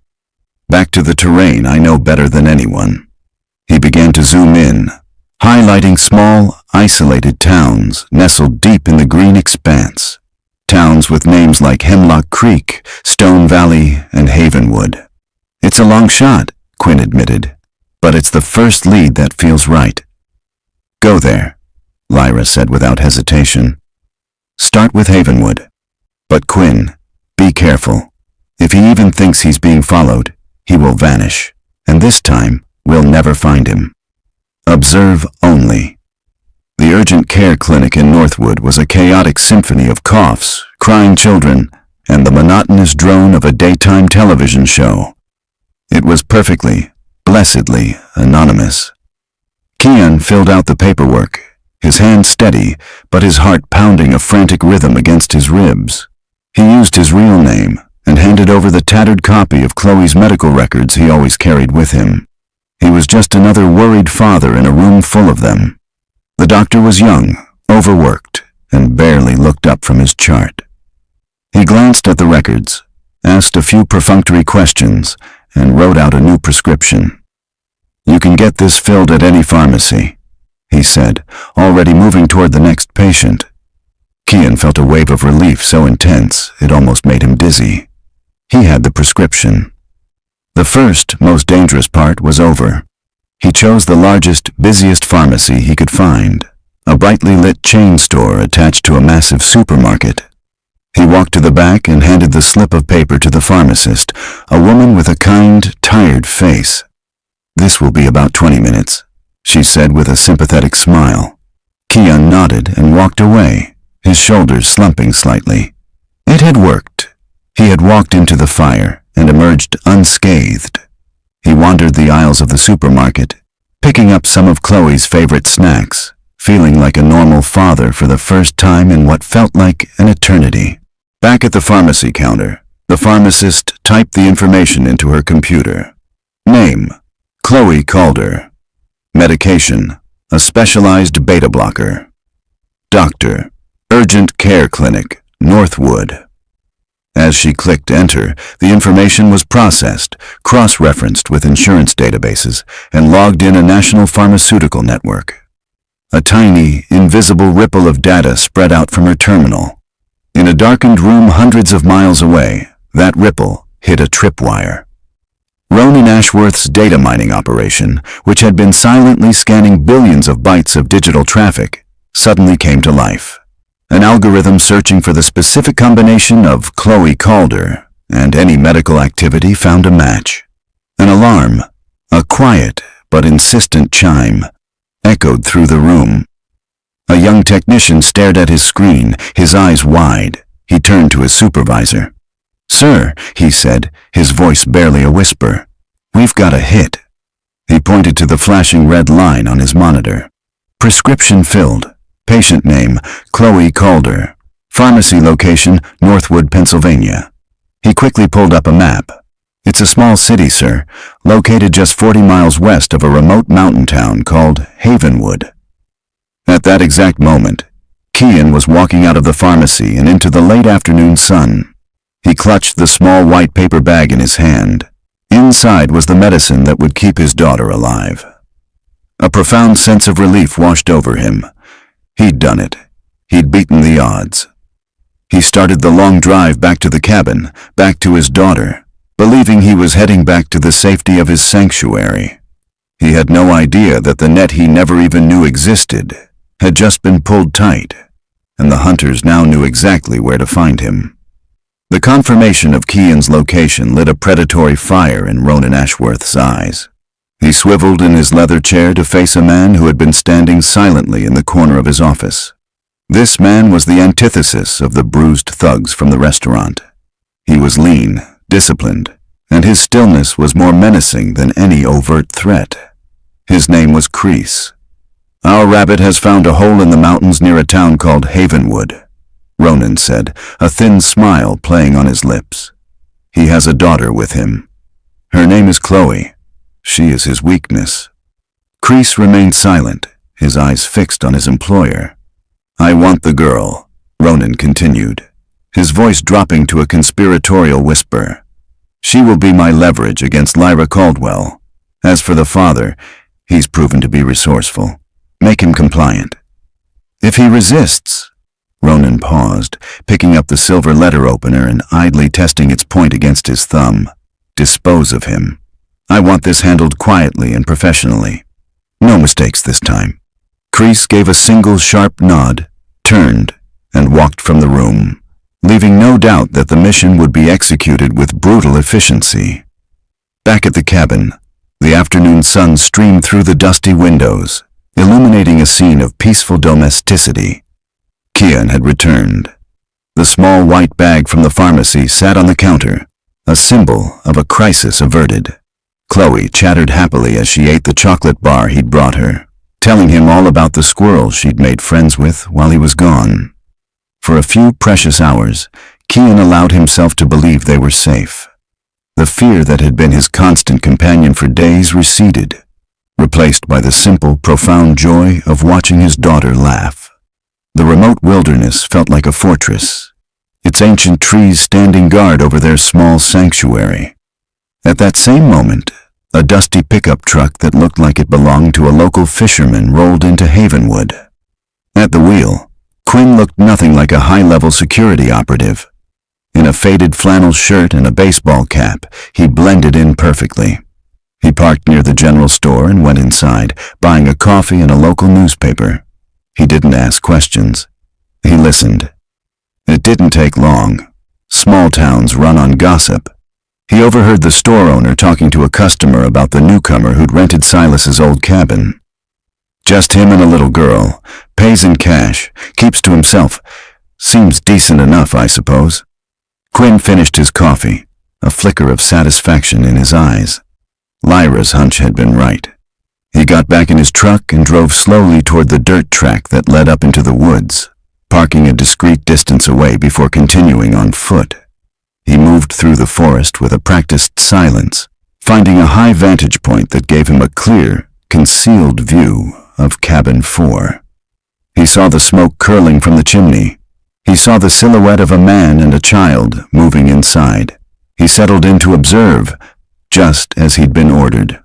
Back to the terrain I know better than anyone. He began to zoom in, highlighting small, isolated towns nestled deep in the green expanse. Towns with names like Hemlock Creek, Stone Valley, and Havenwood. It's a long shot, Quinn admitted, but it's the first lead that feels right. Go there, Lyra said without hesitation. Start with Havenwood. But Quinn, be careful. If he even thinks he's being followed, he will vanish, and this time we'll never find him. Observe only. The urgent care clinic in Northwood was a chaotic symphony of coughs, crying children, and the monotonous drone of a daytime television show. It was perfectly, blessedly anonymous. Kian filled out the paperwork, his hand steady, but his heart pounding a frantic rhythm against his ribs. He used his real name and handed over the tattered copy of Chloe's medical records he always carried with him. He was just another worried father in a room full of them. The doctor was young, overworked, and barely looked up from his chart. He glanced at the records, asked a few perfunctory questions, and wrote out a new prescription. You can get this filled at any pharmacy, he said, already moving toward the next patient. Kian felt a wave of relief so intense it almost made him dizzy. He had the prescription. The first, most dangerous part was over. He chose the largest, busiest pharmacy he could find, a brightly lit chain store attached to a massive supermarket. He walked to the back and handed the slip of paper to the pharmacist, a woman with a kind, tired face. This will be about 20 minutes, she said with a sympathetic smile. Kian nodded and walked away, his shoulders slumping slightly. It had worked. He had walked into the fire and emerged unscathed. He wandered the aisles of the supermarket, picking up some of Chloe's favorite snacks, feeling like a normal father for the first time in what felt like an eternity. Back at the pharmacy counter, the pharmacist typed the information into her computer. Name, Chloe Calder. Medication, a specialized beta blocker. Doctor, Urgent Care Clinic, Northwood. As she clicked enter, the information was processed, cross-referenced with insurance databases, and logged in a national pharmaceutical network. A tiny, invisible ripple of data spread out from her terminal. In a darkened room hundreds of miles away, that ripple hit a tripwire. Ronan Ashworth's data mining operation, which had been silently scanning billions of bytes of digital traffic, suddenly came to life. An algorithm searching for the specific combination of Chloe Calder and any medical activity found a match. An alarm, a quiet but insistent chime, echoed through the room. A young technician stared at his screen, his eyes wide. He turned to his supervisor. "Sir," he said, his voice barely a whisper, "we've got a hit." He pointed to the flashing red line on his monitor. Prescription filled. Patient name, Chloe Calder. Pharmacy location, Northwood, Pennsylvania. He quickly pulled up a map. It's a small city, sir, located just 40 miles west of a remote mountain town called Havenwood. At that exact moment, Kian was walking out of the pharmacy and into the late afternoon sun. He clutched the small white paper bag in his hand. Inside was the medicine that would keep his daughter alive. A profound sense of relief washed over him. He'd done it. He'd beaten the odds. He started the long drive back to the cabin, back to his daughter, believing he was heading back to the safety of his sanctuary. He had no idea that the net he never even knew existed had just been pulled tight. and the hunters now knew exactly where to find him. The confirmation of Kian's location lit a predatory fire in Ronan Ashworth's eyes. He swiveled in his leather chair to face a man who had been standing silently in the corner of his office. This man was the antithesis of the bruised thugs from the restaurant. He was lean, disciplined, and his stillness was more menacing than any overt threat. His name was Kreese. "Our rabbit has found a hole in the mountains near a town called Havenwood," Ronan said, a thin smile playing on his lips. "He has a daughter with him. Her name is Chloe. She is his weakness." Kreese remained silent, his eyes fixed on his employer. "I want the girl," Ronan continued, his voice dropping to a conspiratorial whisper. "She will be my leverage against Lyra Caldwell. As for the father, he's proven to be resourceful. Make him compliant." "If he resists," Ronan paused, picking up the silver letter opener and idly testing its point against his thumb. "Dispose of him. I want this handled quietly and professionally. No mistakes this time." Kreese gave a single sharp nod, turned, and walked from the room, leaving no doubt that the mission would be executed with brutal efficiency. Back at the cabin, the afternoon sun streamed through the dusty windows, illuminating a scene of peaceful domesticity. Kian had returned. The small white bag from the pharmacy sat on the counter, a symbol of a crisis averted. Chloe chattered happily as she ate the chocolate bar he'd brought her, telling him all about the squirrels she'd made friends with while he was gone. For a few precious hours, Kian allowed himself to believe they were safe. The fear that had been his constant companion for days receded, replaced by the simple, profound joy of watching his daughter laugh. The remote wilderness felt like a fortress, its ancient trees standing guard over their small sanctuary. At that same moment, a dusty pickup truck that looked like it belonged to a local fisherman rolled into Havenwood. At the wheel, Quinn looked nothing like a high-level security operative. In a faded flannel shirt and a baseball cap, he blended in perfectly. He parked near the general store and went inside, buying a coffee and a local newspaper. He didn't ask questions. He listened. It didn't take long. Small towns run on gossip. He overheard the store owner talking to a customer about the newcomer who'd rented Silas's old cabin. "Just him and a little girl. Pays in cash. Keeps to himself. Seems decent enough, I suppose." Quinn finished his coffee, a flicker of satisfaction in his eyes. Lyra's hunch had been right. He got back in his truck and drove slowly toward the dirt track that led up into the woods, parking a discreet distance away before continuing on foot. He moved through the forest with a practiced silence, finding a high vantage point that gave him a clear, concealed view of Cabin 4. He saw the smoke curling from the chimney. He saw the silhouette of a man and a child moving inside. He settled in to observe, just as he'd been ordered.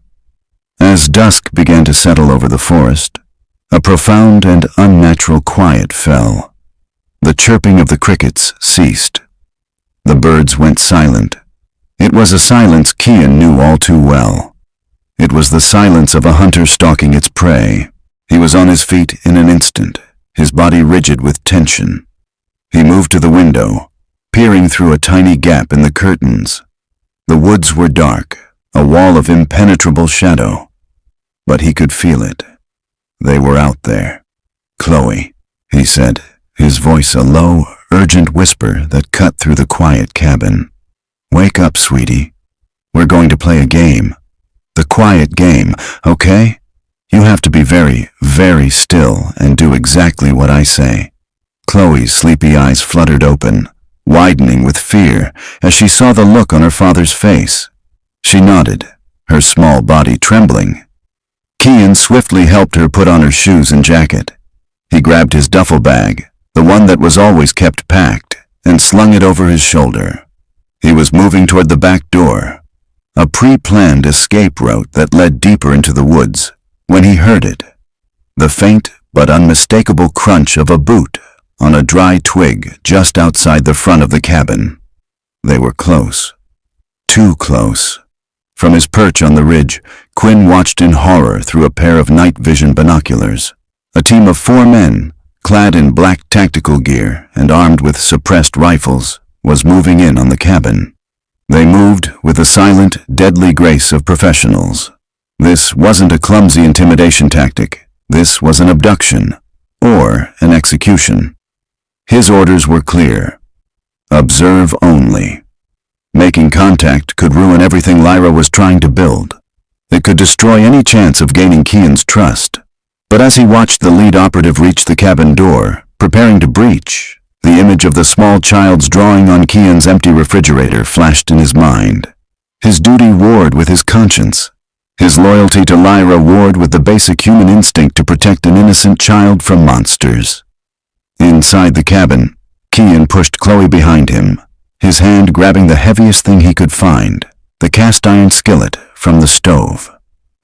As dusk began to settle over the forest, a profound and unnatural quiet fell. The chirping of the crickets ceased. The birds went silent. It was a silence Kian knew all too well. It was the silence of a hunter stalking its prey. He was on his feet in an instant, his body rigid with tension. He moved to the window, peering through a tiny gap in the curtains. The woods were dark, a wall of impenetrable shadow. But he could feel it. They were out there. "Chloe," he said, his voice a low, urgent whisper that cut through the quiet cabin. "Wake up, sweetie. We're going to play a game. The quiet game, okay? You have to be very, very still and do exactly what I say." Chloe's sleepy eyes fluttered open, widening with fear as she saw the look on her father's face. She nodded, her small body trembling. Kian swiftly helped her put on her shoes and jacket. He grabbed his duffel bag, the one that was always kept packed, and slung it over his shoulder. He was moving toward the back door, a pre-planned escape route that led deeper into the woods, when he heard it. The faint but unmistakable crunch of a boot on a dry twig just outside the front of the cabin. They were close. Too close. From his perch on the ridge, Quinn watched in horror through a pair of night vision binoculars. A team of 4 men, clad in black tactical gear and armed with suppressed rifles, was moving in on the cabin. They moved with the silent, deadly grace of professionals. This wasn't a clumsy intimidation tactic. This was an abduction, or an execution. His orders were clear. Observe only. Making contact could ruin everything Lyra was trying to build. It could destroy any chance of gaining Kian's trust. But as he watched the lead operative reach the cabin door, preparing to breach, the image of the small child's drawing on Kian's empty refrigerator flashed in his mind. His duty warred with his conscience. His loyalty to Lyra warred with the basic human instinct to protect an innocent child from monsters. Inside the cabin, Kian pushed Chloe behind him, his hand grabbing the heaviest thing he could find, the cast-iron skillet from the stove.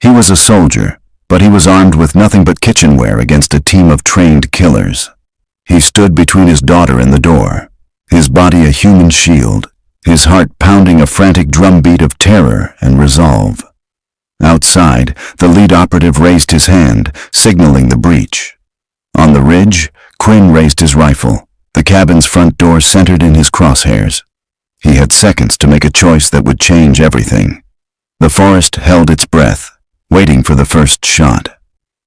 He was a soldier, but he was armed with nothing but kitchenware against a team of trained killers. He stood between his daughter and the door, his body a human shield, his heart pounding a frantic drumbeat of terror and resolve. Outside, the lead operative raised his hand, signaling the breach. On the ridge, Quinn raised his rifle, the cabin's front door centered in his crosshairs. He had seconds to make a choice that would change everything. The forest held its breath, waiting for the first shot.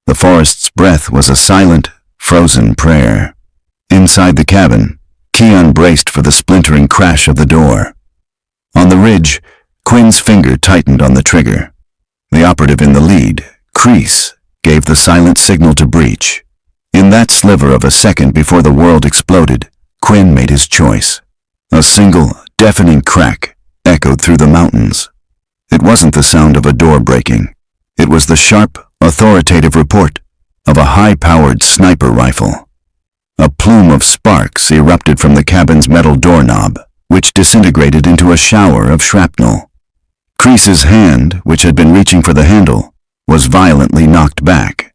The forest's breath was a silent, frozen prayer. Inside the cabin, Kian braced for the splintering crash of the door. On the ridge, Quinn's finger tightened on the trigger. The operative in the lead, Kreese, gave the silent signal to breach. In that sliver of a second before the world exploded, Quinn made his choice. A single, deafening crack echoed through the mountains. It wasn't the sound of a door breaking. It was the sharp, authoritative report of a high-powered sniper rifle. A plume of sparks erupted from the cabin's metal doorknob, which disintegrated into a shower of shrapnel. Kreese's hand, which had been reaching for the handle, was violently knocked back.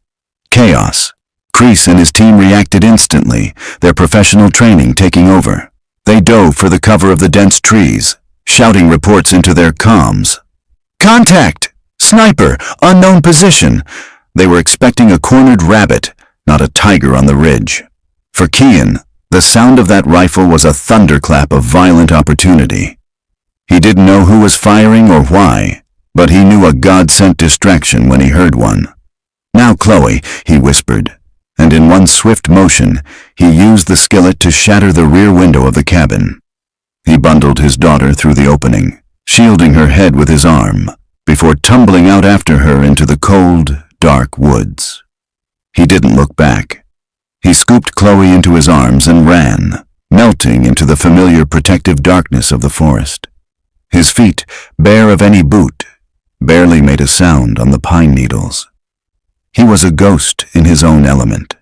Chaos. Kreese and his team reacted instantly, their professional training taking over. They dove for the cover of the dense trees, shouting reports into their comms. "Contact! Sniper! Unknown position!" They were expecting a cornered rabbit, not a tiger on the ridge. For Kian, the sound of that rifle was a thunderclap of violent opportunity. He didn't know who was firing or why, but he knew a God-sent distraction when he heard one. "Now, Chloe," he whispered, and in one swift motion, he used the skillet to shatter the rear window of the cabin. He bundled his daughter through the opening, shielding her head with his arm, before tumbling out after her into the cold, dark woods. He didn't look back. He scooped Chloe into his arms and ran, melting into the familiar protective darkness of the forest. His feet, bare of any boot, barely made a sound on the pine needles. He was a ghost in his own element.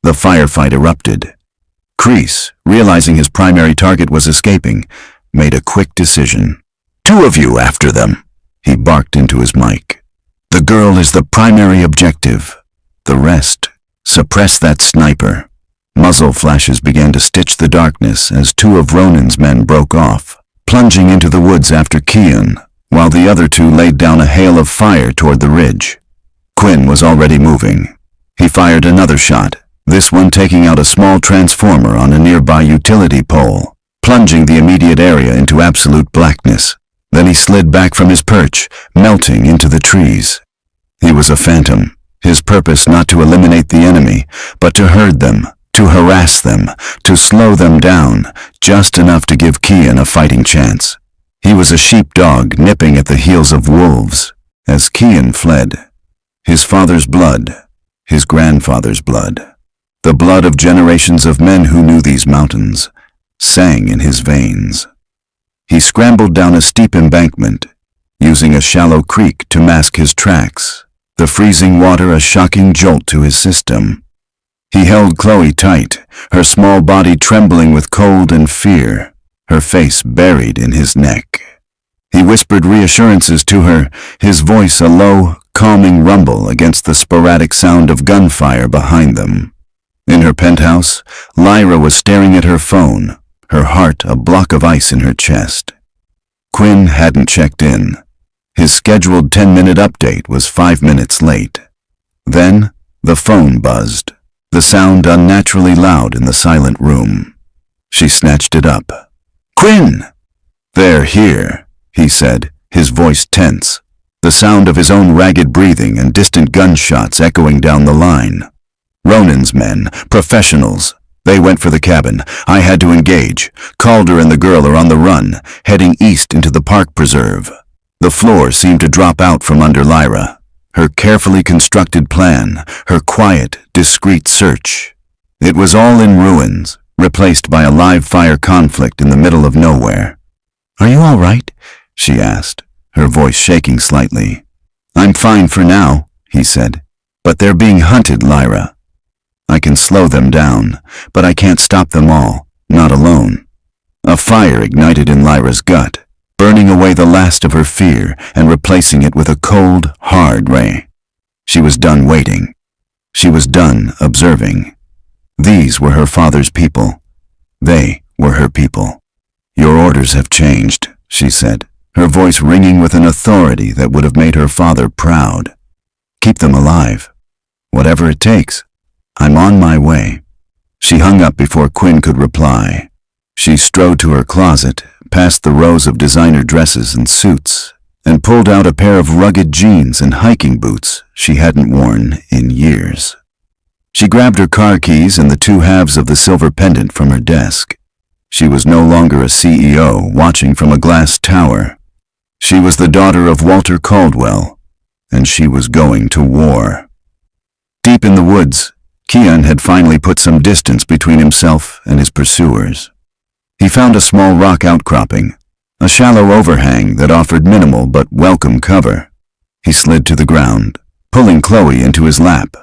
The firefight erupted. Kreese, realizing his primary target was escaping, made a quick decision. "Two of you after them," he barked into his mic. "The girl is the primary objective. The rest, suppress that sniper." Muzzle flashes began to stitch the darkness as two of Ronan's men broke off, plunging into the woods after Kian, while the other two laid down a hail of fire toward the ridge. Quinn was already moving. He fired another shot, this one taking out a small transformer on a nearby utility pole, plunging the immediate area into absolute blackness. Then he slid back from his perch, melting into the trees. He was a phantom, his purpose not to eliminate the enemy, but to herd them, to harass them, to slow them down, just enough to give Kian a fighting chance. He was a sheepdog nipping at the heels of wolves, as Kian fled. His father's blood, his grandfather's blood, the blood of generations of men who knew these mountains, sang in his veins. He scrambled down a steep embankment, using a shallow creek to mask his tracks, the freezing water a shocking jolt to his system. He held Chloe tight, her small body trembling with cold and fear, her face buried in his neck. He whispered reassurances to her, his voice a low, calming rumble against the sporadic sound of gunfire behind them. In her penthouse, Lyra was staring at her phone, her heart a block of ice in her chest. Quinn hadn't checked in. His scheduled 10-minute update was 5 minutes late. Then, the phone buzzed. the sound unnaturally loud in the silent room. She snatched it up. "Quinn!" "They're here," he said, his voice tense, the sound of his own ragged breathing and distant gunshots echoing down the line. Ronan's men, professionals. They went for the cabin. I had to engage. Calder and the girl are on the run, heading east into the park preserve. The floor seemed to drop out from under Lyra. Her carefully constructed plan, her quiet, discreet search. It was all in ruins, replaced by a live-fire conflict in the middle of nowhere. "Are you all right?" she asked, her voice shaking slightly. "I'm fine for now," he said. "But they're being hunted, Lyra. I can slow them down, but I can't stop them all, not alone." A fire ignited in Lyra's gut, burning away the last of her fear and replacing it with a cold, hard ray. She was done waiting. She was done observing. These were her father's people. They were her people. "Your orders have changed," she said, her voice ringing with an authority that would have made her father proud. "Keep them alive. Whatever it takes. I'm on my way." She hung up before Quinn could reply. She strode to her closet, past the rows of designer dresses and suits, and pulled out a pair of rugged jeans and hiking boots she hadn't worn in years. She grabbed her car keys and the two halves of the silver pendant from her desk. She was no longer a CEO watching from a glass tower. She was the daughter of Walter Caldwell, and she was going to war. Deep in the woods, Kian had finally put some distance between himself and his pursuers. He found a small rock outcropping, a shallow overhang that offered minimal but welcome cover. He slid to the ground, pulling Chloe into his lap,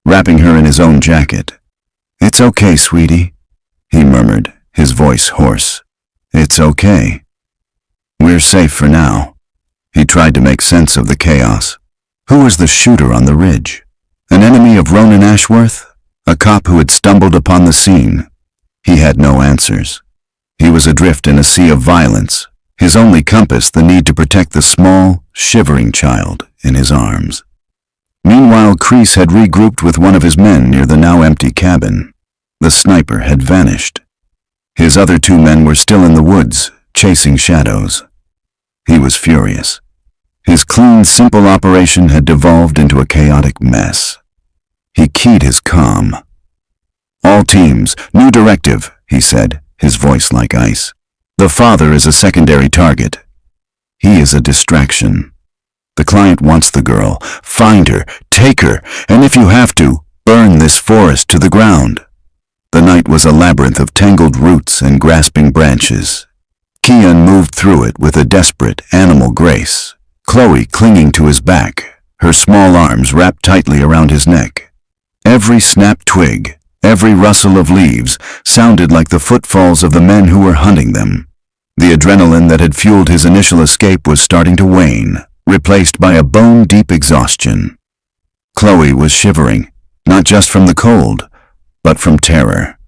wrapping her in his own jacket. "It's okay, sweetie," he murmured, his voice hoarse. "It's okay. We're safe for now." He tried to make sense of the chaos. Who was the shooter on the ridge? An enemy of Ronan Ashworth? A cop who had stumbled upon the scene? He had no answers. He was adrift in a sea of violence, his only compass the need to protect the small, shivering child in his arms. Meanwhile, Kreese had regrouped with one of his men near the now empty cabin. The sniper had vanished. His other two men were still in the woods, chasing shadows. He was furious. His clean, simple operation had devolved into a chaotic mess. He keyed his comm. "All teams, new directive," he said, his voice like ice. "The father is a secondary target. He is a distraction. The client wants the girl. Find her, take her, and if you have to, burn this forest to the ground." The night was a labyrinth of tangled roots and grasping branches. Kian moved through it with a desperate, animal grace, Chloe clinging to his back, her small arms wrapped tightly around his neck. Every snapped twig, every rustle of leaves sounded like the footfalls of the men who were hunting them. The adrenaline that had fueled his initial escape was starting to wane, replaced by a bone-deep exhaustion. Chloe was shivering, not just from the cold, but from terror.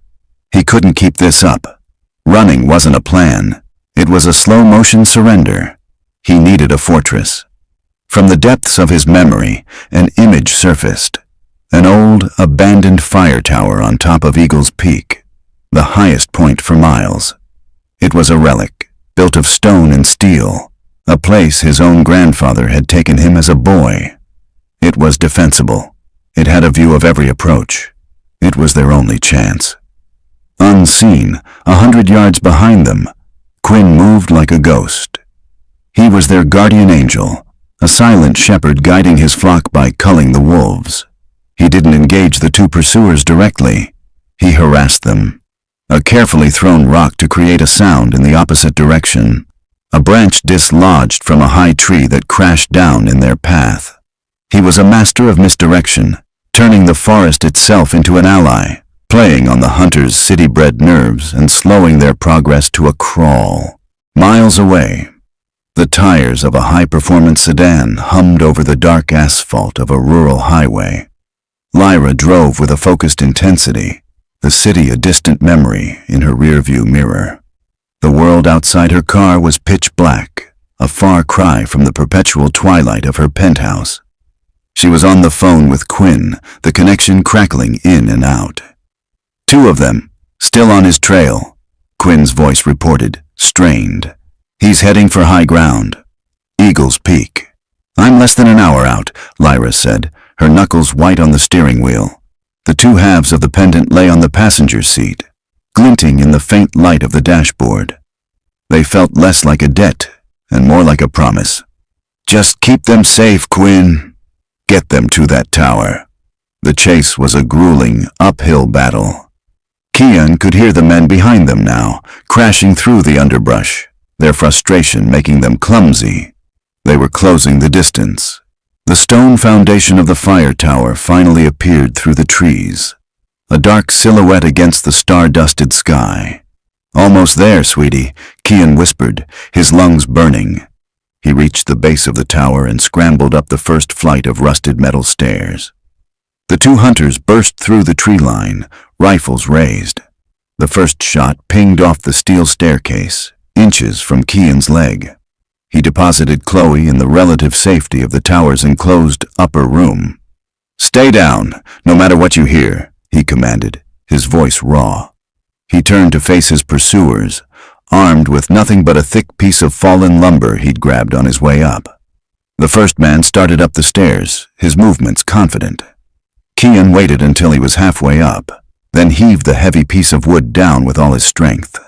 He couldn't keep this up. Running wasn't a plan. It was a slow-motion surrender. He needed a fortress. From the depths of his memory, an image surfaced. An old, abandoned fire tower on top of Eagle's Peak, the highest point for miles. It was a relic, built of stone and steel, a place his own grandfather had taken him as a boy. It was defensible. It had a view of every approach. It was their only chance. Unseen, 100 yards behind them, Quinn moved like a ghost. He was their guardian angel, a silent shepherd guiding his flock by culling the wolves. He didn't engage the two pursuers directly. He harassed them. A carefully thrown rock to create a sound in the opposite direction. A branch dislodged from a high tree that crashed down in their path. He was a master of misdirection, turning the forest itself into an ally, playing on the hunters' city-bred nerves and slowing their progress to a crawl. Miles away, the tires of a high-performance sedan hummed over the dark asphalt of a rural highway. Lyra drove with a focused intensity, the city a distant memory in her rearview mirror. The world outside her car was pitch black, a far cry from the perpetual twilight of her penthouse. She was on the phone with Quinn, the connection crackling in and out. Two of them, still on his trail, Quinn's voice reported, strained. He's heading for high ground. Eagle's Peak. I'm less than an hour out, Lyra said, her knuckles white on the steering wheel. The two halves of the pendant lay on the passenger seat, glinting in the faint light of the dashboard. They felt less like a debt and more like a promise. Just keep them safe, Quinn. Get them to that tower. The chase was a grueling, uphill battle. Kian could hear the men behind them now, crashing through the underbrush, their frustration making them clumsy. They were closing the distance. The stone foundation of the fire tower finally appeared through the trees, a dark silhouette against the star-dusted sky. Almost there, sweetie, Kian whispered, his lungs burning. He reached the base of the tower and scrambled up the first flight of rusted metal stairs. The two hunters burst through the tree line, rifles raised. The first shot pinged off the steel staircase, inches from Kian's leg. He deposited Chloe in the relative safety of the tower's enclosed upper room. Stay down, no matter what you hear, he commanded, his voice raw. He turned to face his pursuers, armed with nothing but a thick piece of fallen lumber he'd grabbed on his way up. The first man started up the stairs, his movements confident. Kian waited until he was halfway up, then heaved the heavy piece of wood down with all his strength.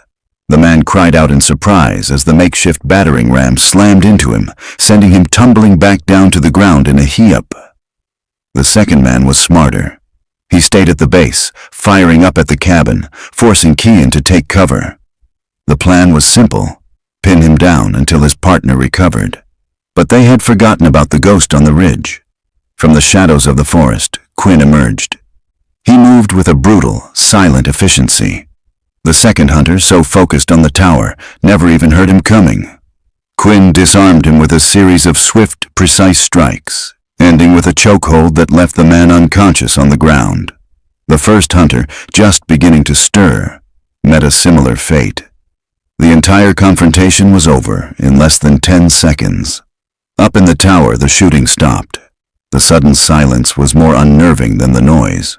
The man cried out in surprise as the makeshift battering ram slammed into him, sending him tumbling back down to the ground in a heap. The second man was smarter. He stayed at the base, firing up at the cabin, forcing Kian to take cover. The plan was simple, pin him down until his partner recovered. But they had forgotten about the ghost on the ridge. From the shadows of the forest, Quinn emerged. He moved with a brutal, silent efficiency. The second hunter, so focused on the tower, never even heard him coming. Quinn disarmed him with a series of swift, precise strikes, ending with a chokehold that left the man unconscious on the ground. The first hunter, just beginning to stir, met a similar fate. The entire confrontation was over in less than 10 seconds. Up in the tower, the shooting stopped. The sudden silence was more unnerving than the noise.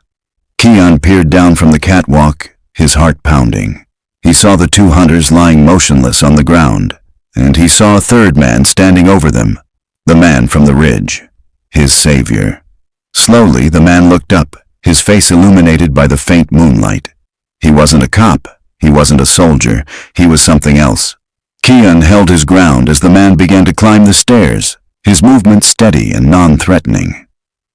Kian peered down from the catwalk, his heart pounding. He saw the two hunters lying motionless on the ground, and he saw a third man standing over them, the man from the ridge, his savior. Slowly, the man looked up, his face illuminated by the faint moonlight. He wasn't a cop. He wasn't a soldier. He was something else. Kian held his ground as the man began to climb the stairs, his movement steady and non-threatening.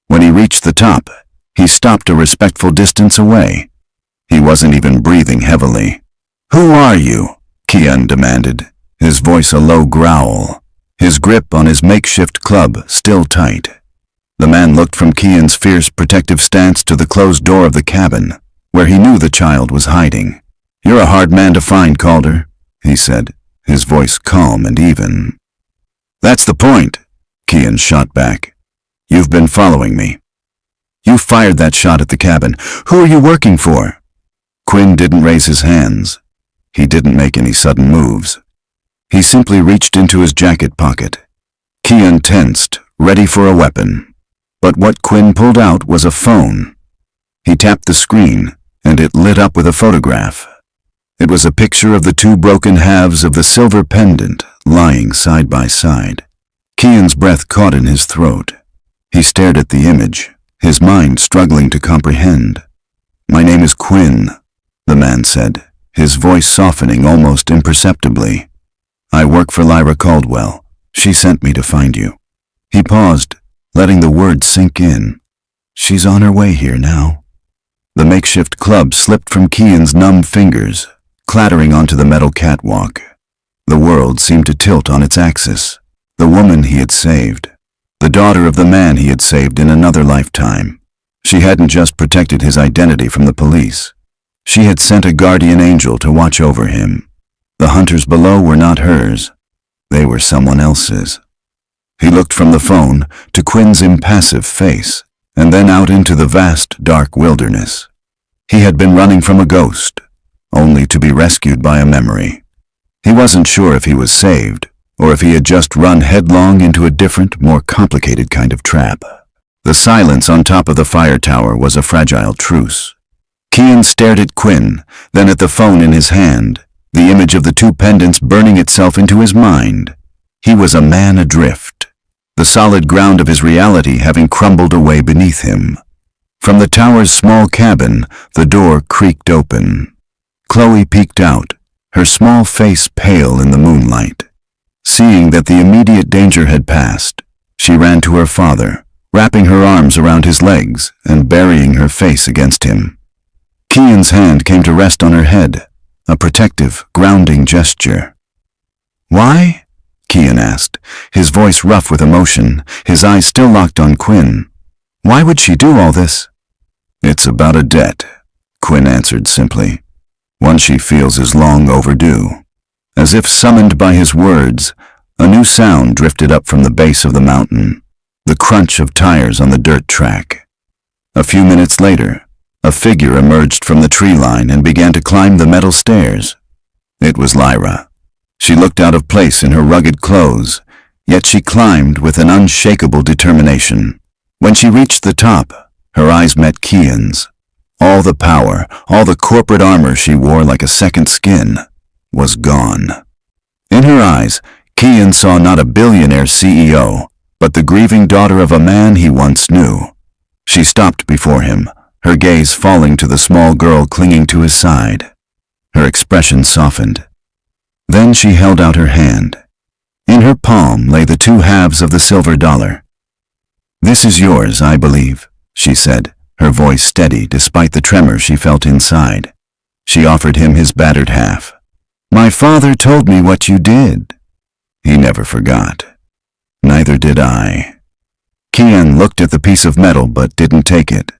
When he reached the top, he stopped a respectful distance away. He wasn't even breathing heavily. "Who are you?" Kian demanded, his voice a low growl, his grip on his makeshift club still tight. The man looked from Kian's fierce protective stance to the closed door of the cabin, where he knew the child was hiding. "You're a hard man to find, Calder," he said, his voice calm and even. "That's the point," Kian shot back. "You've been following me. You fired that shot at the cabin. Who are you working for?" Quinn didn't raise his hands. He didn't make any sudden moves. He simply reached into his jacket pocket. Kian tensed, ready for a weapon. But what Quinn pulled out was a phone. He tapped the screen, and it lit up with a photograph. It was a picture of the two broken halves of the silver pendant lying side by side. Kian's breath caught in his throat. He stared at the image, his mind struggling to comprehend. "My name is Quinn," the man said, his voice softening almost imperceptibly. "I work for Lyra Caldwell. She sent me to find you." He paused, letting the words sink in. "She's on her way here now." The makeshift club slipped from Kian's numb fingers, clattering onto the metal catwalk. The world seemed to tilt on its axis. The woman he had saved. The daughter of the man he had saved in another lifetime. She hadn't just protected his identity from the police. She had sent a guardian angel to watch over him. The hunters below were not hers. They were someone else's. He looked from the phone to Quinn's impassive face, and then out into the vast, dark wilderness. He had been running from a ghost, only to be rescued by a memory. He wasn't sure if he was saved, or if he had just run headlong into a different, more complicated kind of trap. The silence on top of the fire tower was a fragile truce. Kian stared at Quinn, then at the phone in his hand, the image of the two pendants burning itself into his mind. He was a man adrift, the solid ground of his reality having crumbled away beneath him. From the tower's small cabin, the door creaked open. Chloe peeked out, her small face pale in the moonlight. Seeing that the immediate danger had passed, she ran to her father, wrapping her arms around his legs and burying her face against him. Kian's hand came to rest on her head, a protective, grounding gesture. "Why?" Kian asked, his voice rough with emotion, his eyes still locked on Quinn. "Why would she do all this?" "It's about a debt," Quinn answered simply. "One she feels is long overdue." As if summoned by his words, a new sound drifted up from the base of the mountain, the crunch of tires on the dirt track. A few minutes later, a figure emerged from the tree line and began to climb the metal stairs. It was Lyra. She looked out of place in her rugged clothes, yet she climbed with an unshakable determination. When she reached the top, her eyes met Kian's. All the power, all the corporate armor she wore like a second skin, was gone. In her eyes, Kian saw not a billionaire CEO, but the grieving daughter of a man he once knew. She stopped before him, her gaze falling to the small girl clinging to his side. Her expression softened. Then she held out her hand. In her palm lay the two halves of the silver dollar. "This is yours, I believe," she said, her voice steady despite the tremor she felt inside. She offered him his battered half. "My father told me what you did." He never forgot. Neither did I. Kian looked at the piece of metal but didn't take it.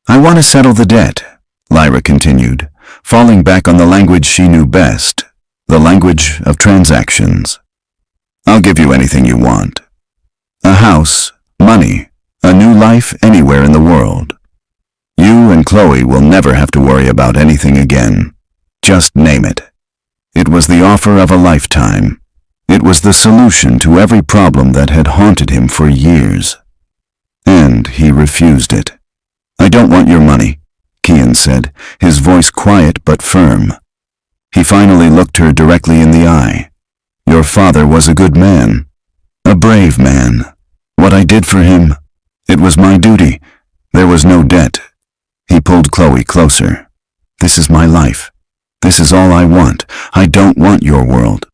"I want to settle the debt," Lyra continued, falling back on the language she knew best, the language of transactions. "I'll give you anything you want. A house, money, a new life anywhere in the world. You and Chloe will never have to worry about anything again. Just name it." It was the offer of a lifetime. It was the solution to every problem that had haunted him for years. And he refused it. "I don't want your money," Kian said, his voice quiet but firm. He finally looked her directly in the eye. "Your father was a good man, a brave man. What I did for him, it was my duty. There was no debt." He pulled Chloe closer. "This is my life. This is all I want. I don't want your world."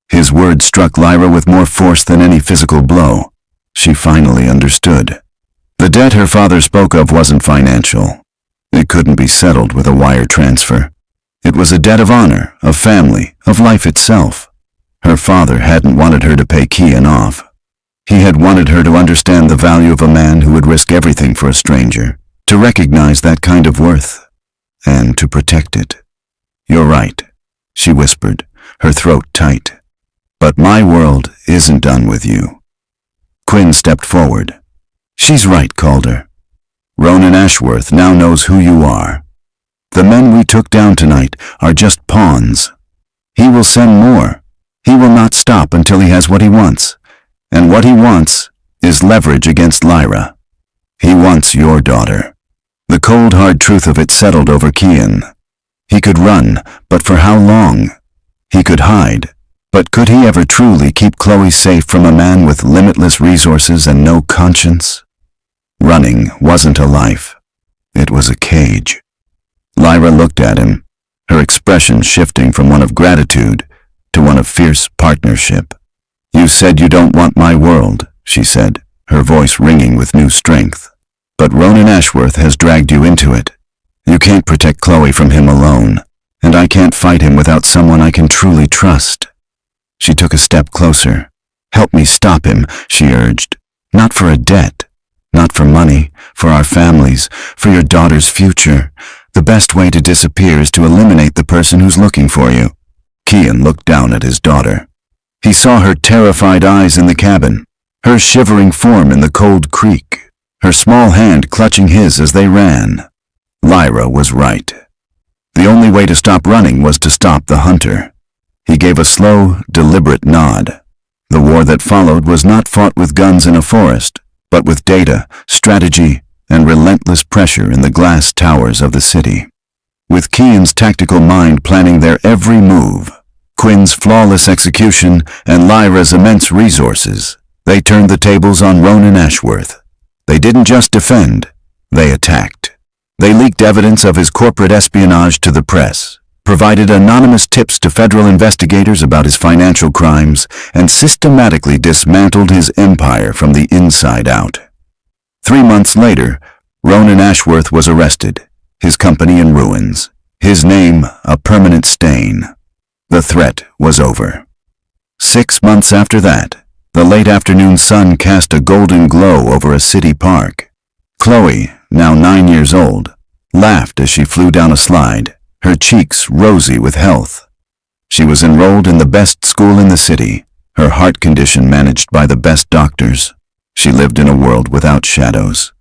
His words struck Lyra with more force than any physical blow. She finally understood. The debt her father spoke of wasn't financial. It couldn't be settled with a wire transfer. It was a debt of honor, of family, of life itself. Her father hadn't wanted her to pay Kian off. He had wanted her to understand the value of a man who would risk everything for a stranger, to recognize that kind of worth, and to protect it. "You're right," she whispered, her throat tight. "But my world isn't done with you." Quinn stepped forward. "She's right, Calder. Ronan Ashworth now knows who you are. The men we took down tonight are just pawns. He will send more. He will not stop until he has what he wants. And what he wants is leverage against Lyra. He wants your daughter." The cold, hard truth of it settled over Kian. He could run, but for how long? He could hide, but could he ever truly keep Chloe safe from a man with limitless resources and no conscience? Running wasn't a life. It was a cage. Lyra looked at him, her expression shifting from one of gratitude to one of fierce partnership. "You said you don't want my world," she said, her voice ringing with new strength. "But Ronan Ashworth has dragged you into it. You can't protect Chloe from him alone, and I can't fight him without someone I can truly trust." She took a step closer. "Help me stop him," she urged. "Not for a debt, not for money, for our families, for your daughter's future. The best way to disappear is to eliminate the person who's looking for you." Kian looked down at his daughter. He saw her terrified eyes in the cabin, her shivering form in the cold creek, her small hand clutching his as they ran. Lyra was right. The only way to stop running was to stop the hunter. He gave a slow, deliberate nod. The war that followed was not fought with guns in a forest, but with data, strategy, and relentless pressure in the glass towers of the city. With Kian's tactical mind planning their every move, Quinn's flawless execution, and Lyra's immense resources, they turned the tables on Ronan Ashworth. They didn't just defend, they attacked. They leaked evidence of his corporate espionage to the press, provided anonymous tips to federal investigators about his financial crimes, and systematically dismantled his empire from the inside out. 3 months later, Ronan Ashworth was arrested, his company in ruins, his name a permanent stain. The threat was over. 6 months after that, the late afternoon sun cast a golden glow over a city park. Chloe, now 9 years old, laughed as she flew down a slide, her cheeks rosy with health. She was enrolled in the best school in the city, her heart condition managed by the best doctors. She lived in a world without shadows.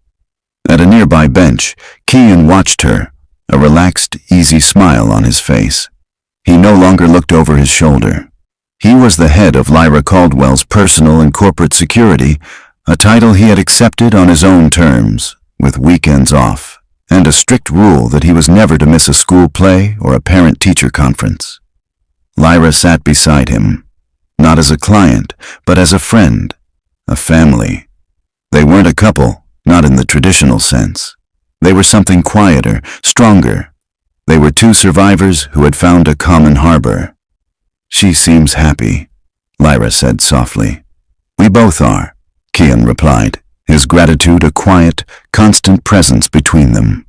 At a nearby bench, Kian watched her, a relaxed, easy smile on his face. He no longer looked over his shoulder. He was the head of Lyra Caldwell's personal and corporate security, a title he had accepted on his own terms, with weekends off, and a strict rule that he was never to miss a school play or a parent-teacher conference. Lyra sat beside him, not as a client, but as a friend, a family. They weren't a couple, not in the traditional sense. They were something quieter, stronger. They were two survivors who had found a common harbor. "She seems happy," Lyra said softly. "We both are," Kian replied, his gratitude a quiet, constant presence between them.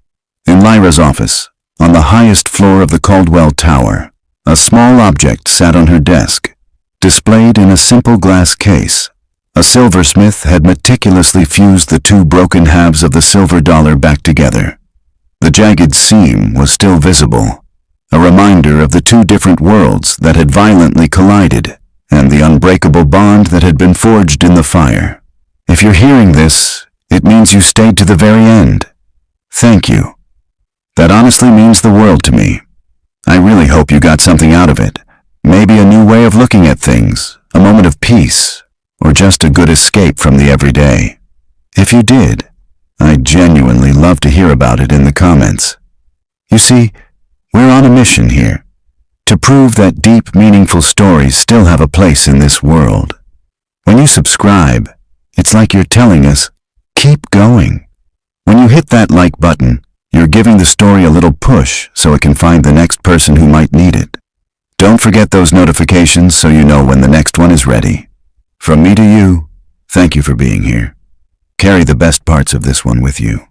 In Lyra's office, on the highest floor of the Caldwell Tower, a small object sat on her desk, displayed in a simple glass case. A silversmith had meticulously fused the two broken halves of the silver dollar back together. The jagged seam was still visible, a reminder of the two different worlds that had violently collided and the unbreakable bond that had been forged in the fire. If you're hearing this, it means you stayed to the very end. Thank you. That honestly means the world to me. I really hope you got something out of it. Maybe a new way of looking at things, a moment of peace, or just a good escape from the everyday. If you did, I'd genuinely love to hear about it in the comments. You see, we're on a mission here, to prove that deep, meaningful stories still have a place in this world. When you subscribe, it's like you're telling us, keep going. When you hit that like button, you're giving the story a little push so it can find the next person who might need it. Don't forget those notifications so you know when the next one is ready. From me to you, thank you for being here. Carry the best parts of this one with you.